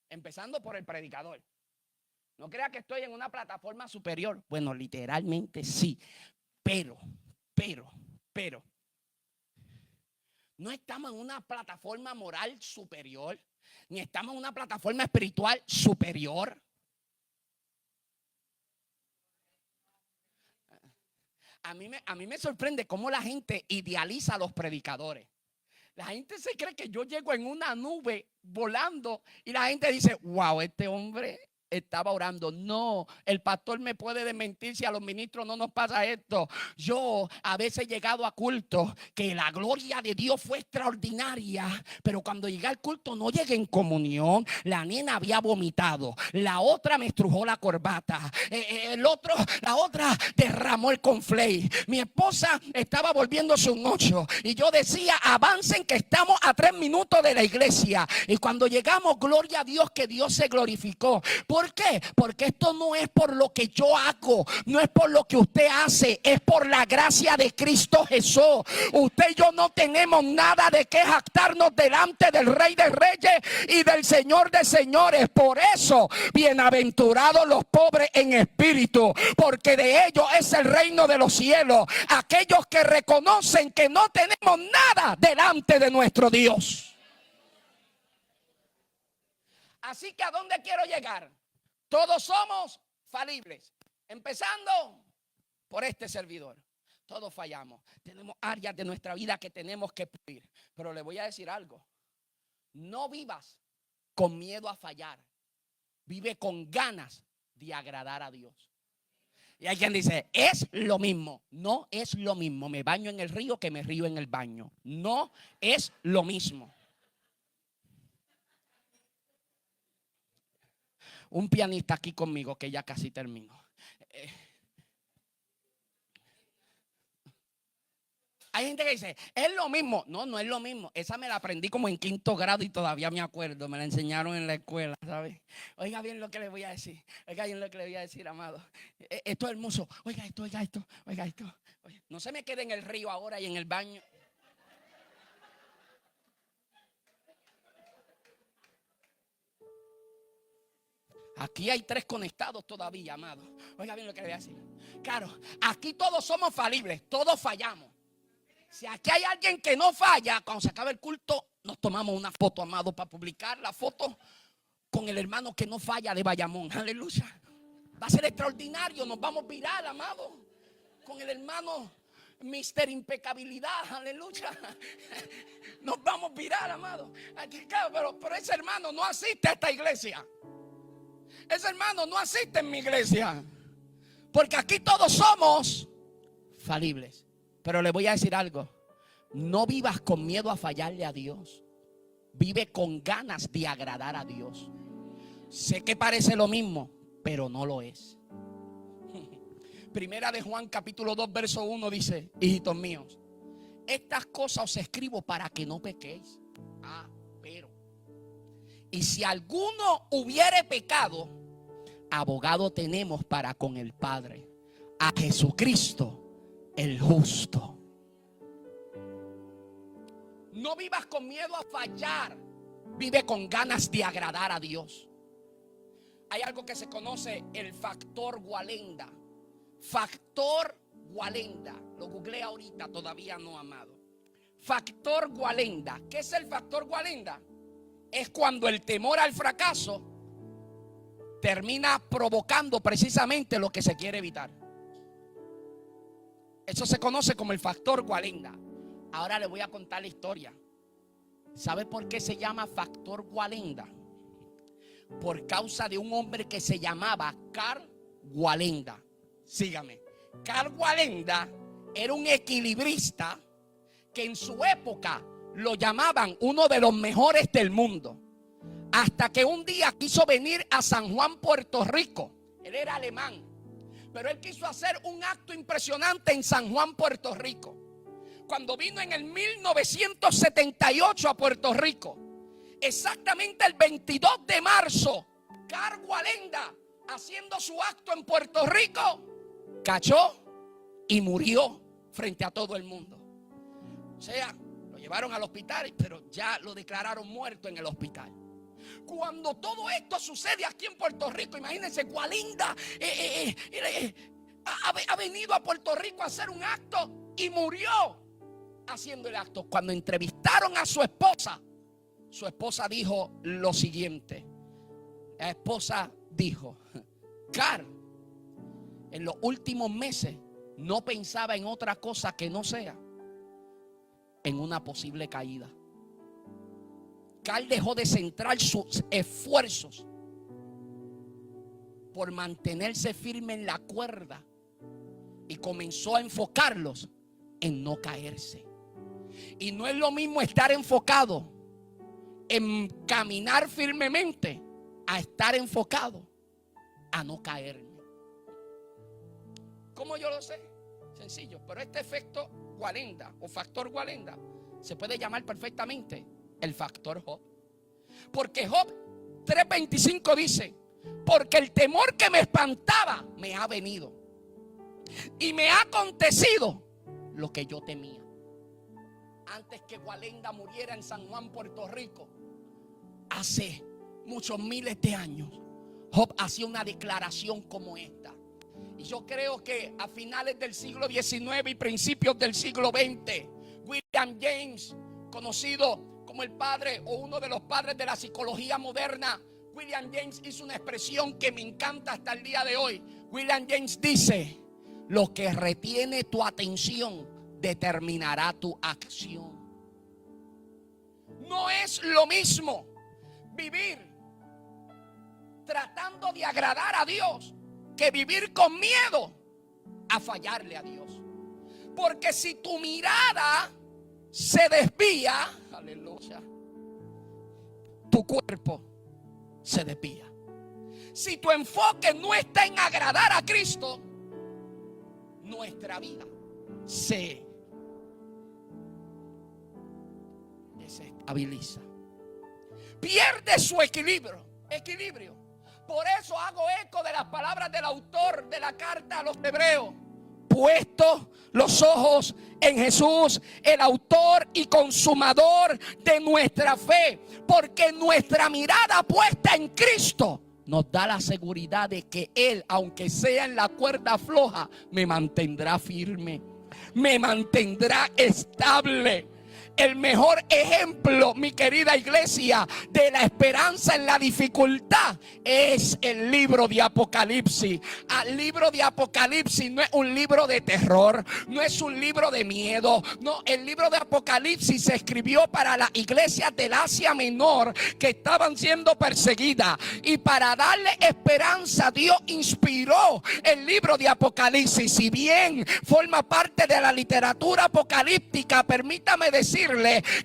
Speaker 1: Empezando por el predicador. No crea que estoy en una plataforma superior. Bueno, literalmente sí. Pero, no estamos en una plataforma moral superior, ni estamos en una plataforma espiritual superior. A mí me sorprende cómo la gente idealiza a los predicadores. La gente se cree que yo llego en una nube volando y la gente dice, wow, este hombre estaba orando. No, el pastor me puede desmentir si a los ministros no nos pasa esto. Yo a veces he llegado a cultos que la gloria de Dios fue extraordinaria, pero cuando llegué al culto no llegué en comunión. La nena había vomitado, la otra me estrujó la corbata, la otra derramó el conflay. Mi esposa estaba volviéndose un 8 y yo decía, avancen que estamos a 3 minutos de la iglesia. Y cuando llegamos, gloria a Dios que Dios se glorificó. ¿Por qué? Porque esto no es por lo que yo hago, no es por lo que usted hace, es por la gracia de Cristo Jesús. Usted y yo no tenemos nada de qué jactarnos delante del Rey de Reyes y del Señor de Señores. Por eso, bienaventurados los pobres en espíritu, porque de ellos es el reino de los cielos. Aquellos que reconocen que no tenemos nada delante de nuestro Dios. Así que ¿a dónde quiero llegar? Todos somos falibles, empezando por este servidor. Todos fallamos, tenemos áreas de nuestra vida que tenemos que pulir. Pero le voy a decir algo, no vivas con miedo a fallar, vive con ganas de agradar a Dios. Y hay quien dice, es lo mismo. No es lo mismo, me baño en el río que me río en el baño. No es lo mismo. Un pianista aquí conmigo que ya casi termino. Hay gente que dice, es lo mismo. No, no es lo mismo. Esa me la aprendí como en 5º grado y todavía me acuerdo. Me la enseñaron en la escuela, ¿sabes? Oiga bien lo que le voy a decir. Oiga bien lo que le voy a decir, amado. Esto es hermoso. Oiga esto, oiga esto, oiga esto. Oiga, no se me quede en el río ahora y en el baño. Aquí hay 3 conectados todavía, amado. Oiga bien lo que le voy a decir. Claro, aquí todos somos falibles, todos fallamos. Si aquí hay alguien que no falla, cuando se acabe el culto, nos tomamos una foto, amado, para publicar la foto con el hermano que no falla de Bayamón. Aleluya. Va a ser extraordinario, nos vamos viral, amado. Con el hermano Mister Impecabilidad, aleluya. Nos vamos viral, amado. Aquí, claro, pero ese hermano no asiste a esta iglesia. Ese hermano no asiste en mi iglesia. Porque aquí todos somos falibles. Pero le voy a decir algo. No vivas con miedo a fallarle a Dios. Vive con ganas de agradar a Dios. Sé que parece lo mismo, pero no lo es. Primera de Juan capítulo 2 verso 1 dice, hijitos míos, estas cosas os escribo para que no pequéis. Pero y si alguno hubiere pecado, abogado tenemos para con el Padre, a Jesucristo el justo. No vivas con miedo a fallar, vive con ganas de agradar a Dios. Hay algo que se conoce el factor Wallenda. Factor Wallenda, lo googleé ahorita, todavía no, amado. Factor Wallenda, ¿qué es el factor Wallenda? Es cuando el temor al fracaso termina provocando precisamente lo que se quiere evitar. Eso se conoce como el factor Wallenda. Ahora le voy a contar la historia. ¿Sabe por qué se llama factor Wallenda? Por causa de un hombre que se llamaba Karl Wallenda. Sígame. Karl Wallenda era un equilibrista que en su época lo llamaban uno de los mejores del mundo. Hasta que un día quiso venir a San Juan, Puerto Rico. Él era alemán, pero él quiso hacer un acto impresionante en San Juan, Puerto Rico. Cuando vino en el 1978 a Puerto Rico, exactamente el 22 de marzo, Karl Wallenda, haciendo su acto en Puerto Rico, cayó y murió frente a todo el mundo. O sea, lo llevaron al hospital, pero ya lo declararon muerto en el hospital. Cuando todo esto sucede aquí en Puerto Rico, imagínense, Wallenda ha venido a Puerto Rico a hacer un acto y murió haciendo el acto. Cuando entrevistaron a su esposa dijo lo siguiente. La esposa dijo: Karl, en los últimos meses no pensaba en otra cosa que no sea en una posible caída. Cal dejó de centrar sus esfuerzos por mantenerse firme en la cuerda y comenzó a enfocarlos en no caerse. Y no es lo mismo estar enfocado en caminar firmemente a estar enfocado a no caerme. ¿Cómo yo lo sé? Sencillo, pero este efecto Walenda o factor Walenda se puede llamar perfectamente el factor Job. Porque Job 3:25 dice: porque el temor que me espantaba me ha venido y me ha acontecido lo que yo temía. Antes que Walenda muriera en San Juan, Puerto Rico, hace muchos miles de años, Job hacía una declaración como esta. Y yo creo que a finales del siglo XIX y principios del siglo XX, William James, conocido como el padre o uno de los padres de la psicología moderna, William James hizo una expresión que me encanta hasta el día de hoy. William James dice: lo que retiene tu atención determinará tu acción. No es lo mismo vivir tratando de agradar a Dios que vivir con miedo a fallarle a Dios. Porque si tu mirada se desvía, aleluya, tu cuerpo se desvía. Si tu enfoque no está en agradar a Cristo, nuestra vida se desestabiliza, pierde su equilibrio. Por eso hago eco de las palabras del autor de la carta a los Hebreos: puestos los ojos en Jesús, el autor y consumador de nuestra fe, porque nuestra mirada puesta en Cristo nos da la seguridad de que Él, aunque sea en la cuerda floja, me mantendrá firme, me mantendrá estable. El mejor ejemplo, mi querida iglesia, de la esperanza en la dificultad es el libro de Apocalipsis. El libro de Apocalipsis no es un libro de terror, no es un libro de miedo. No, el libro de Apocalipsis se escribió para las iglesias del Asia Menor que estaban siendo perseguidas. Y para darle esperanza, Dios inspiró el libro de Apocalipsis. Si bien forma parte de la literatura apocalíptica, permítame decirle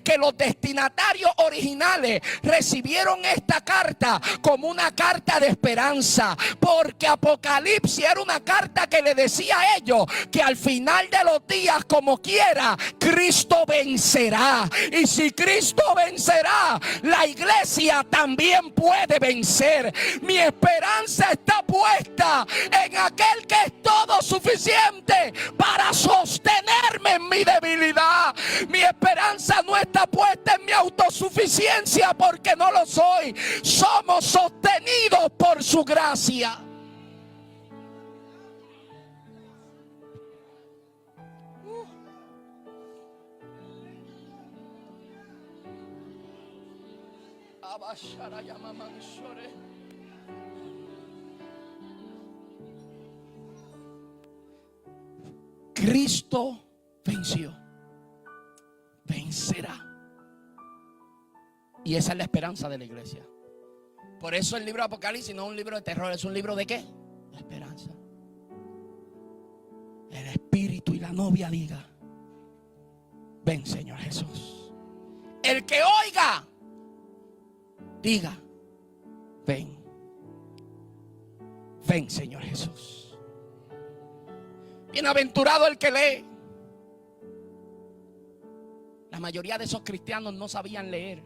Speaker 1: que los destinatarios originales recibieron esta carta como una carta de esperanza, porque Apocalipsis era una carta que le decía a ellos que al final de los días, como quiera, Cristo vencerá. Y si Cristo vencerá, la iglesia también puede vencer. Mi esperanza está puesta en aquel que es todo suficiente para sostenerme en mi debilidad. Mi esperanza no está puesta en mi autosuficiencia, porque no lo soy. Somos sostenidos por su gracia. Cristo venció, vencerá. Y esa es la esperanza de la iglesia. Por eso el libro de Apocalipsis no es un libro de terror, es un libro de ¿qué? De esperanza. El espíritu y la novia diga: ven, Señor Jesús. El que oiga, diga: ven. Ven, Señor Jesús. Bienaventurado el que lee. La mayoría de esos cristianos no sabían leer.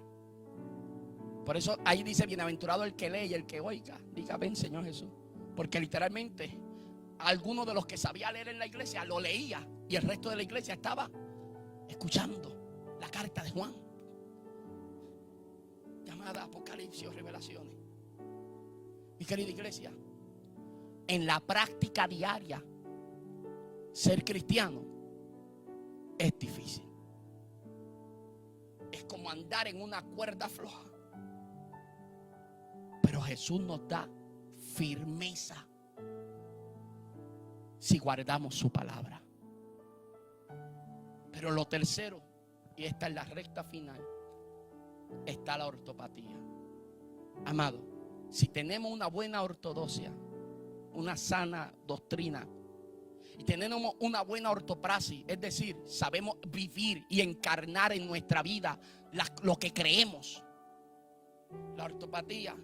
Speaker 1: Por eso ahí dice: bienaventurado el que lee y el que oiga, diga: ven, Señor Jesús. Porque literalmente algunos de los que sabía leer en la iglesia lo leía y el resto de la iglesia estaba escuchando la carta de Juan, llamada Apocalipsis o Revelaciones. Mi querida iglesia, en la práctica diaria, ser cristiano es difícil. Es como andar en una cuerda floja. Pero Jesús nos da firmeza si guardamos su palabra. Pero lo tercero, y esta es la recta final, está la ortopatía. Amado, si tenemos una buena ortodoxia, una sana doctrina, y tenemos una buena ortopraxis, es decir, sabemos vivir y encarnar en nuestra vida lo que creemos. La ortopatía,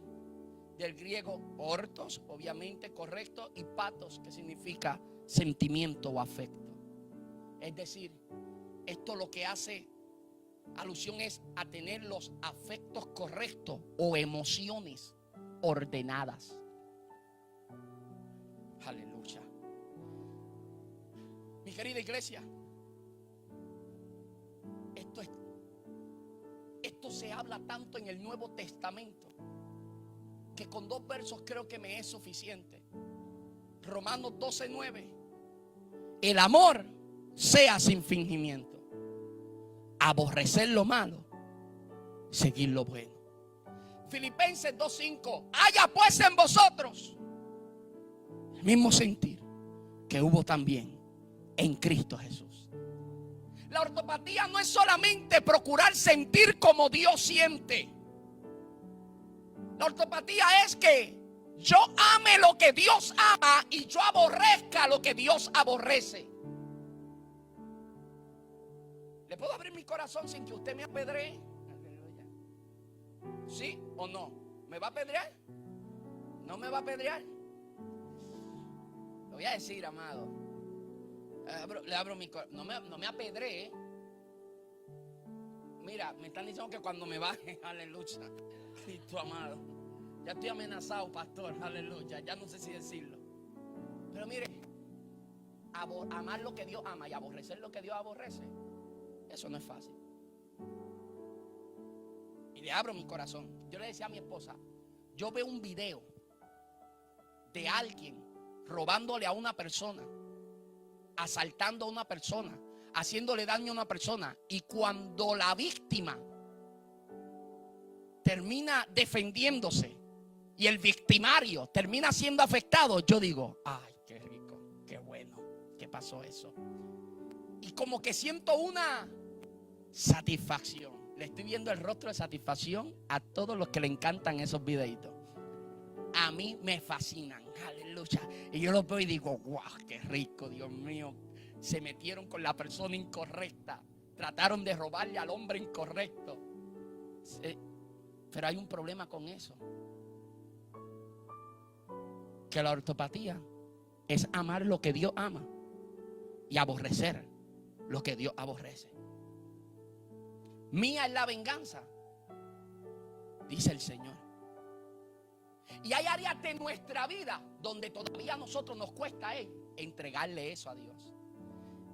Speaker 1: del griego ortos, obviamente correcto, y patos, que significa sentimiento o afecto. Es decir, esto lo que hace alusión es a tener los afectos correctos o emociones ordenadas. Aleluya. Mi querida iglesia, esto se habla tanto en el Nuevo Testamento que con 2 versos creo que me es suficiente. Romanos 12:9. El amor sea sin fingimiento. Aborrecer lo malo, seguir lo bueno. Filipenses 2:5. Haya pues en vosotros el mismo sentir que hubo también en Cristo Jesús. La ortopatía no es solamente procurar sentir como Dios siente. La ortopatía es que yo ame lo que Dios ama y yo aborrezca lo que Dios aborrece. ¿Le puedo abrir mi corazón sin que usted me apedree? ¿Sí o no? ¿Me va a apedrear? ¿No me va a apedrear? Lo voy a decir, amado. Le abro mi corazón. No me apedree. Mira, me están diciendo que cuando me baje, aleluya, Cristo amado, ya estoy amenazado, pastor, aleluya, ya no sé si decirlo. Pero mire, amar lo que Dios ama y aborrecer lo que Dios aborrece, eso no es fácil. Y le abro mi corazón. Yo le decía a mi esposa, yo veo un video de alguien robándole a una persona, asaltando a una persona, haciéndole daño a una persona, y cuando la víctima termina defendiéndose y el victimario termina siendo afectado, yo digo, ay, qué rico, qué bueno, ¿qué pasó eso? Y como que siento una satisfacción. Le estoy viendo el rostro de satisfacción a todos los que le encantan esos videitos. A mí me fascinan, aleluya. Y yo los veo y digo, wow, qué rico, Dios mío. Se metieron con la persona incorrecta, trataron de robarle al hombre incorrecto. Pero hay un problema con eso, que la ortopatía es amar lo que Dios ama y aborrecer lo que Dios aborrece. Mía es la venganza, dice el Señor. Y hay áreas de nuestra vida donde todavía a nosotros nos cuesta entregarle eso a Dios.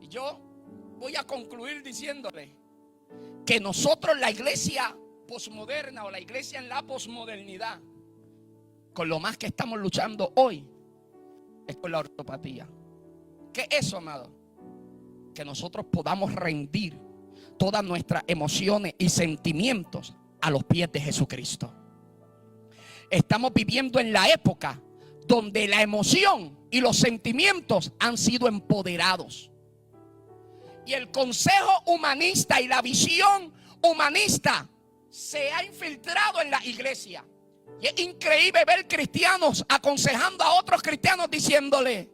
Speaker 1: Y yo voy a concluir diciéndole que nosotros, la iglesia posmoderna o la iglesia en la posmodernidad, con lo más que estamos luchando hoy es con la ortopatía. ¿Qué es eso, amado? Que nosotros podamos rendir todas nuestras emociones y sentimientos a los pies de Jesucristo. Estamos viviendo en la época donde la emoción y los sentimientos han sido empoderados. Y el consejo humanista y la visión humanista se ha infiltrado en la iglesia. Y es increíble ver cristianos aconsejando a otros cristianos diciéndole,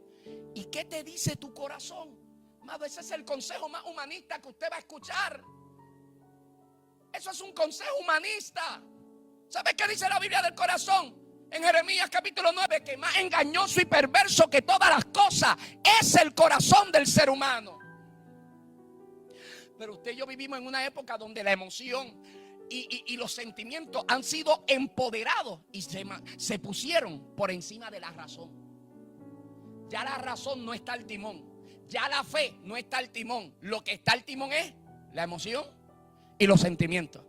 Speaker 1: ¿y qué te dice tu corazón? Amado, ese es el consejo más humanista que usted va a escuchar. Eso es un consejo humanista. ¿Sabe qué dice la Biblia del corazón? En Jeremías capítulo 9, que más engañoso y perverso que todas las cosas es el corazón del ser humano. Pero usted y yo vivimos en una época donde la emoción y los sentimientos han sido empoderados y se pusieron por encima de la razón. Ya la razón no está al timón. Ya la fe no está al timón. Lo que está al timón es la emoción y los sentimientos.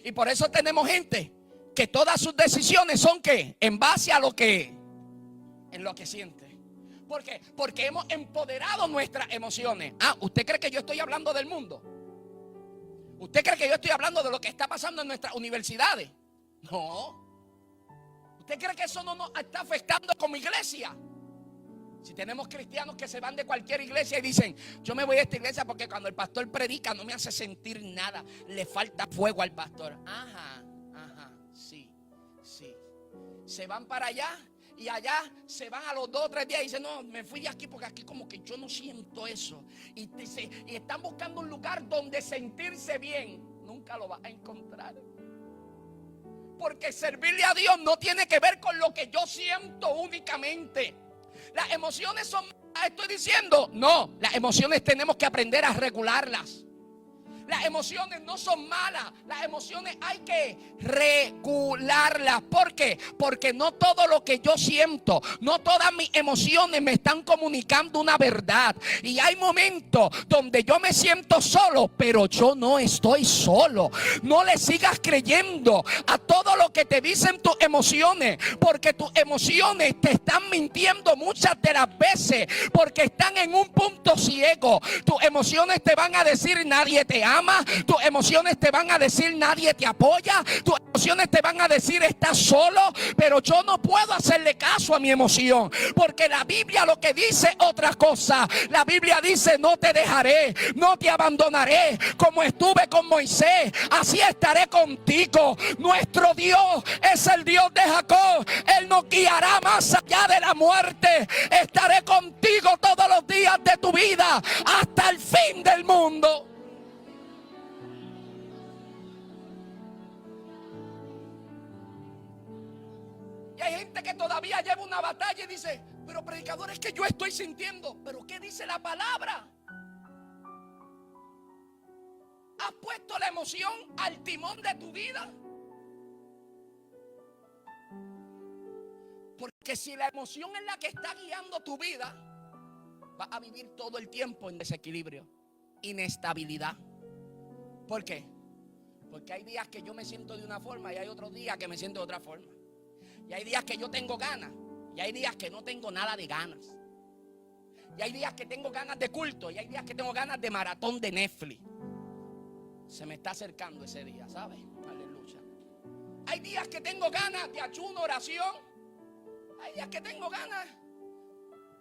Speaker 1: Y por eso tenemos gente que todas sus decisiones son ¿qué? En base a lo que siente. ¿Por qué? Porque hemos empoderado nuestras emociones. ¿Usted cree que yo estoy hablando del mundo? ¿Usted cree que yo estoy hablando de lo que está pasando en nuestras universidades? No. ¿Usted cree que eso no nos está afectando como iglesia? Si tenemos cristianos que se van de cualquier iglesia y dicen, yo me voy a esta iglesia porque cuando el pastor predica no me hace sentir nada, le falta fuego al pastor. Ajá, sí. Se van para allá y allá se van a los 2 o 3 días y dicen, no, me fui de aquí porque aquí como que yo no siento eso. Y están buscando un lugar donde sentirse bien. Nunca lo vas a encontrar. Porque servirle a Dios no tiene que ver con lo que yo siento únicamente. Las emociones son malas, estoy diciendo. No, las emociones tenemos que aprender a regularlas. Las emociones no son malas. Las emociones hay que regularlas. ¿Por qué? Porque no todo lo que yo siento, no todas mis emociones me están comunicando una verdad. Y hay momentos donde yo me siento solo, pero yo no estoy solo. No le sigas creyendo a todo lo que te dicen tus emociones, porque tus emociones te están mintiendo muchas de las veces, porque están en un punto ciego. Tus emociones te van a decir nadie te ama. Tus emociones te van a decir nadie te apoya. Tus emociones te van a decir estás solo. Pero yo no puedo hacerle caso a mi emoción, porque la Biblia lo que dice otra cosa. La Biblia dice no te dejaré, no te abandonaré. Como estuve con Moisés, así estaré contigo. Nuestro Dios es el Dios de Jacob. Él nos guiará más allá de la muerte. Estaré contigo todos los días de tu vida hasta el fin del mundo. Hay gente que todavía lleva una batalla y dice, pero predicador, es que yo estoy sintiendo. Pero ¿qué dice la palabra? ¿Has puesto la emoción al timón de tu vida? Porque si la emoción es la que está guiando tu vida, vas a vivir todo el tiempo en desequilibrio, inestabilidad. ¿Por qué? Porque hay días que yo me siento de una forma y hay otros días que me siento de otra forma. Y hay días que yo tengo ganas y hay días que no tengo nada de ganas. Y hay días que tengo ganas de culto y hay días que tengo ganas de maratón de Netflix. Se me está acercando ese día, ¿sabes? Aleluya. Hay días que tengo ganas de ayuno, oración. Hay días que tengo ganas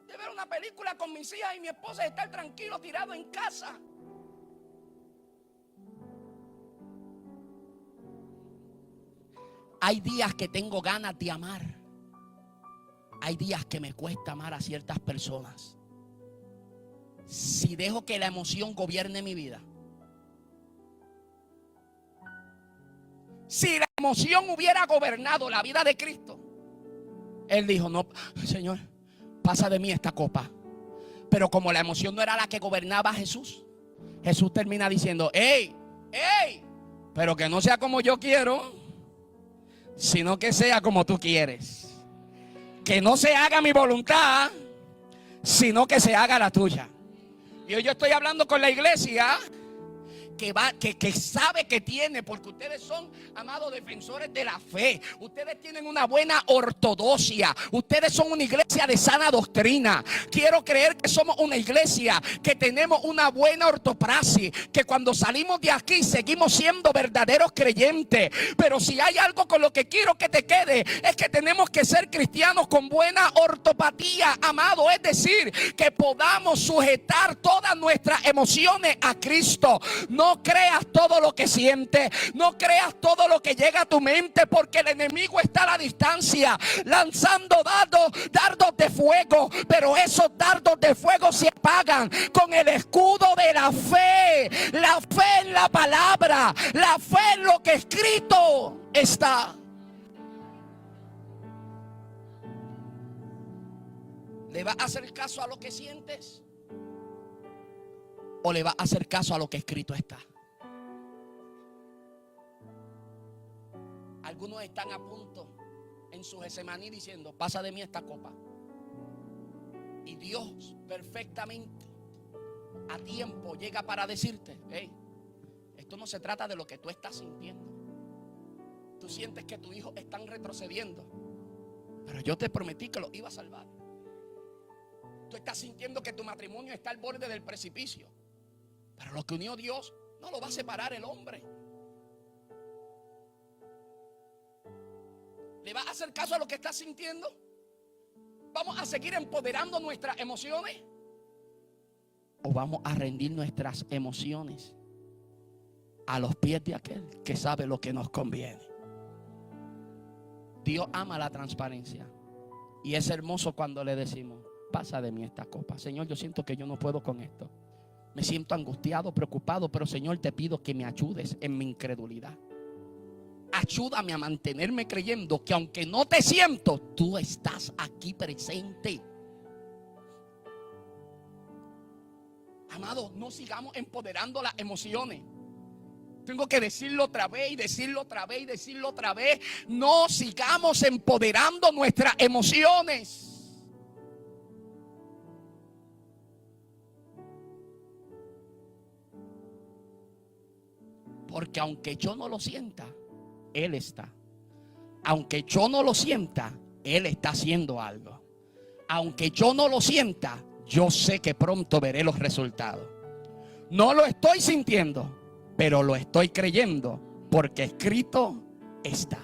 Speaker 1: de ver una película con mis hijas y mi esposa y estar tranquilo tirado en casa. Hay días que tengo ganas de amar. Hay días que me cuesta amar a ciertas personas. Si dejo que la emoción gobierne mi vida. Si la emoción hubiera gobernado la vida de Cristo, Él dijo, no, Señor, pasa de mí esta copa. Pero como la emoción no era la que gobernaba a Jesús, Jesús termina diciendo, hey, pero que no sea como yo quiero, sino que sea como tú quieres. Que no se haga mi voluntad, sino que se haga la tuya. Y hoy yo estoy hablando con la iglesia que sabe que tiene, porque ustedes son, amados, defensores de la fe. Ustedes tienen una buena ortodoxia. Ustedes son una iglesia de sana doctrina. Quiero creer que somos una iglesia que tenemos una buena ortopraxis, que cuando salimos de aquí seguimos siendo verdaderos creyentes. Pero si hay algo con lo que quiero que te quede, es que tenemos que ser cristianos con buena ortopatía, amado. Es decir, que podamos sujetar todas nuestras emociones a Cristo. No creas todo lo que sientes, no creas todo lo que llega a tu mente, porque el enemigo está a la distancia lanzando dardos de fuego, pero esos dardos de fuego se apagan con el escudo de la fe en la palabra, la fe en lo que escrito está. ¿Le vas a hacer caso a lo que sientes? ¿O le vas a hacer caso a lo que escrito está? Algunos están a punto en su Getsemaní diciendo, pasa de mí esta copa. Y Dios perfectamente a tiempo llega para decirte, hey, esto no se trata de lo que tú estás sintiendo. Tú sientes que tus hijos están retrocediendo, pero yo te prometí que los iba a salvar. Tú estás sintiendo que tu matrimonio está al borde del precipicio, pero lo que unió Dios no lo va a separar el hombre. ¿Le vas a hacer caso a lo que estás sintiendo? ¿Vamos a seguir empoderando nuestras emociones? ¿O vamos a rendir nuestras emociones a los pies de aquel que sabe lo que nos conviene? Dios ama la transparencia. Y es hermoso cuando le decimos: pasa de mí esta copa. Señor, yo siento que yo no puedo con esto. Me siento angustiado, preocupado, pero Señor, te pido que me ayudes en mi incredulidad. Ayúdame a mantenerme creyendo que aunque no te siento, tú estás aquí presente. Amado, no sigamos empoderando las emociones. Tengo que decirlo otra vez y decirlo otra vez y decirlo otra vez. No sigamos empoderando nuestras emociones. Porque aunque yo no lo sienta, Él está. Aunque yo no lo sienta, Él está haciendo algo. Aunque yo no lo sienta, yo sé que pronto veré los resultados. No lo estoy sintiendo, pero lo estoy creyendo, porque escrito está.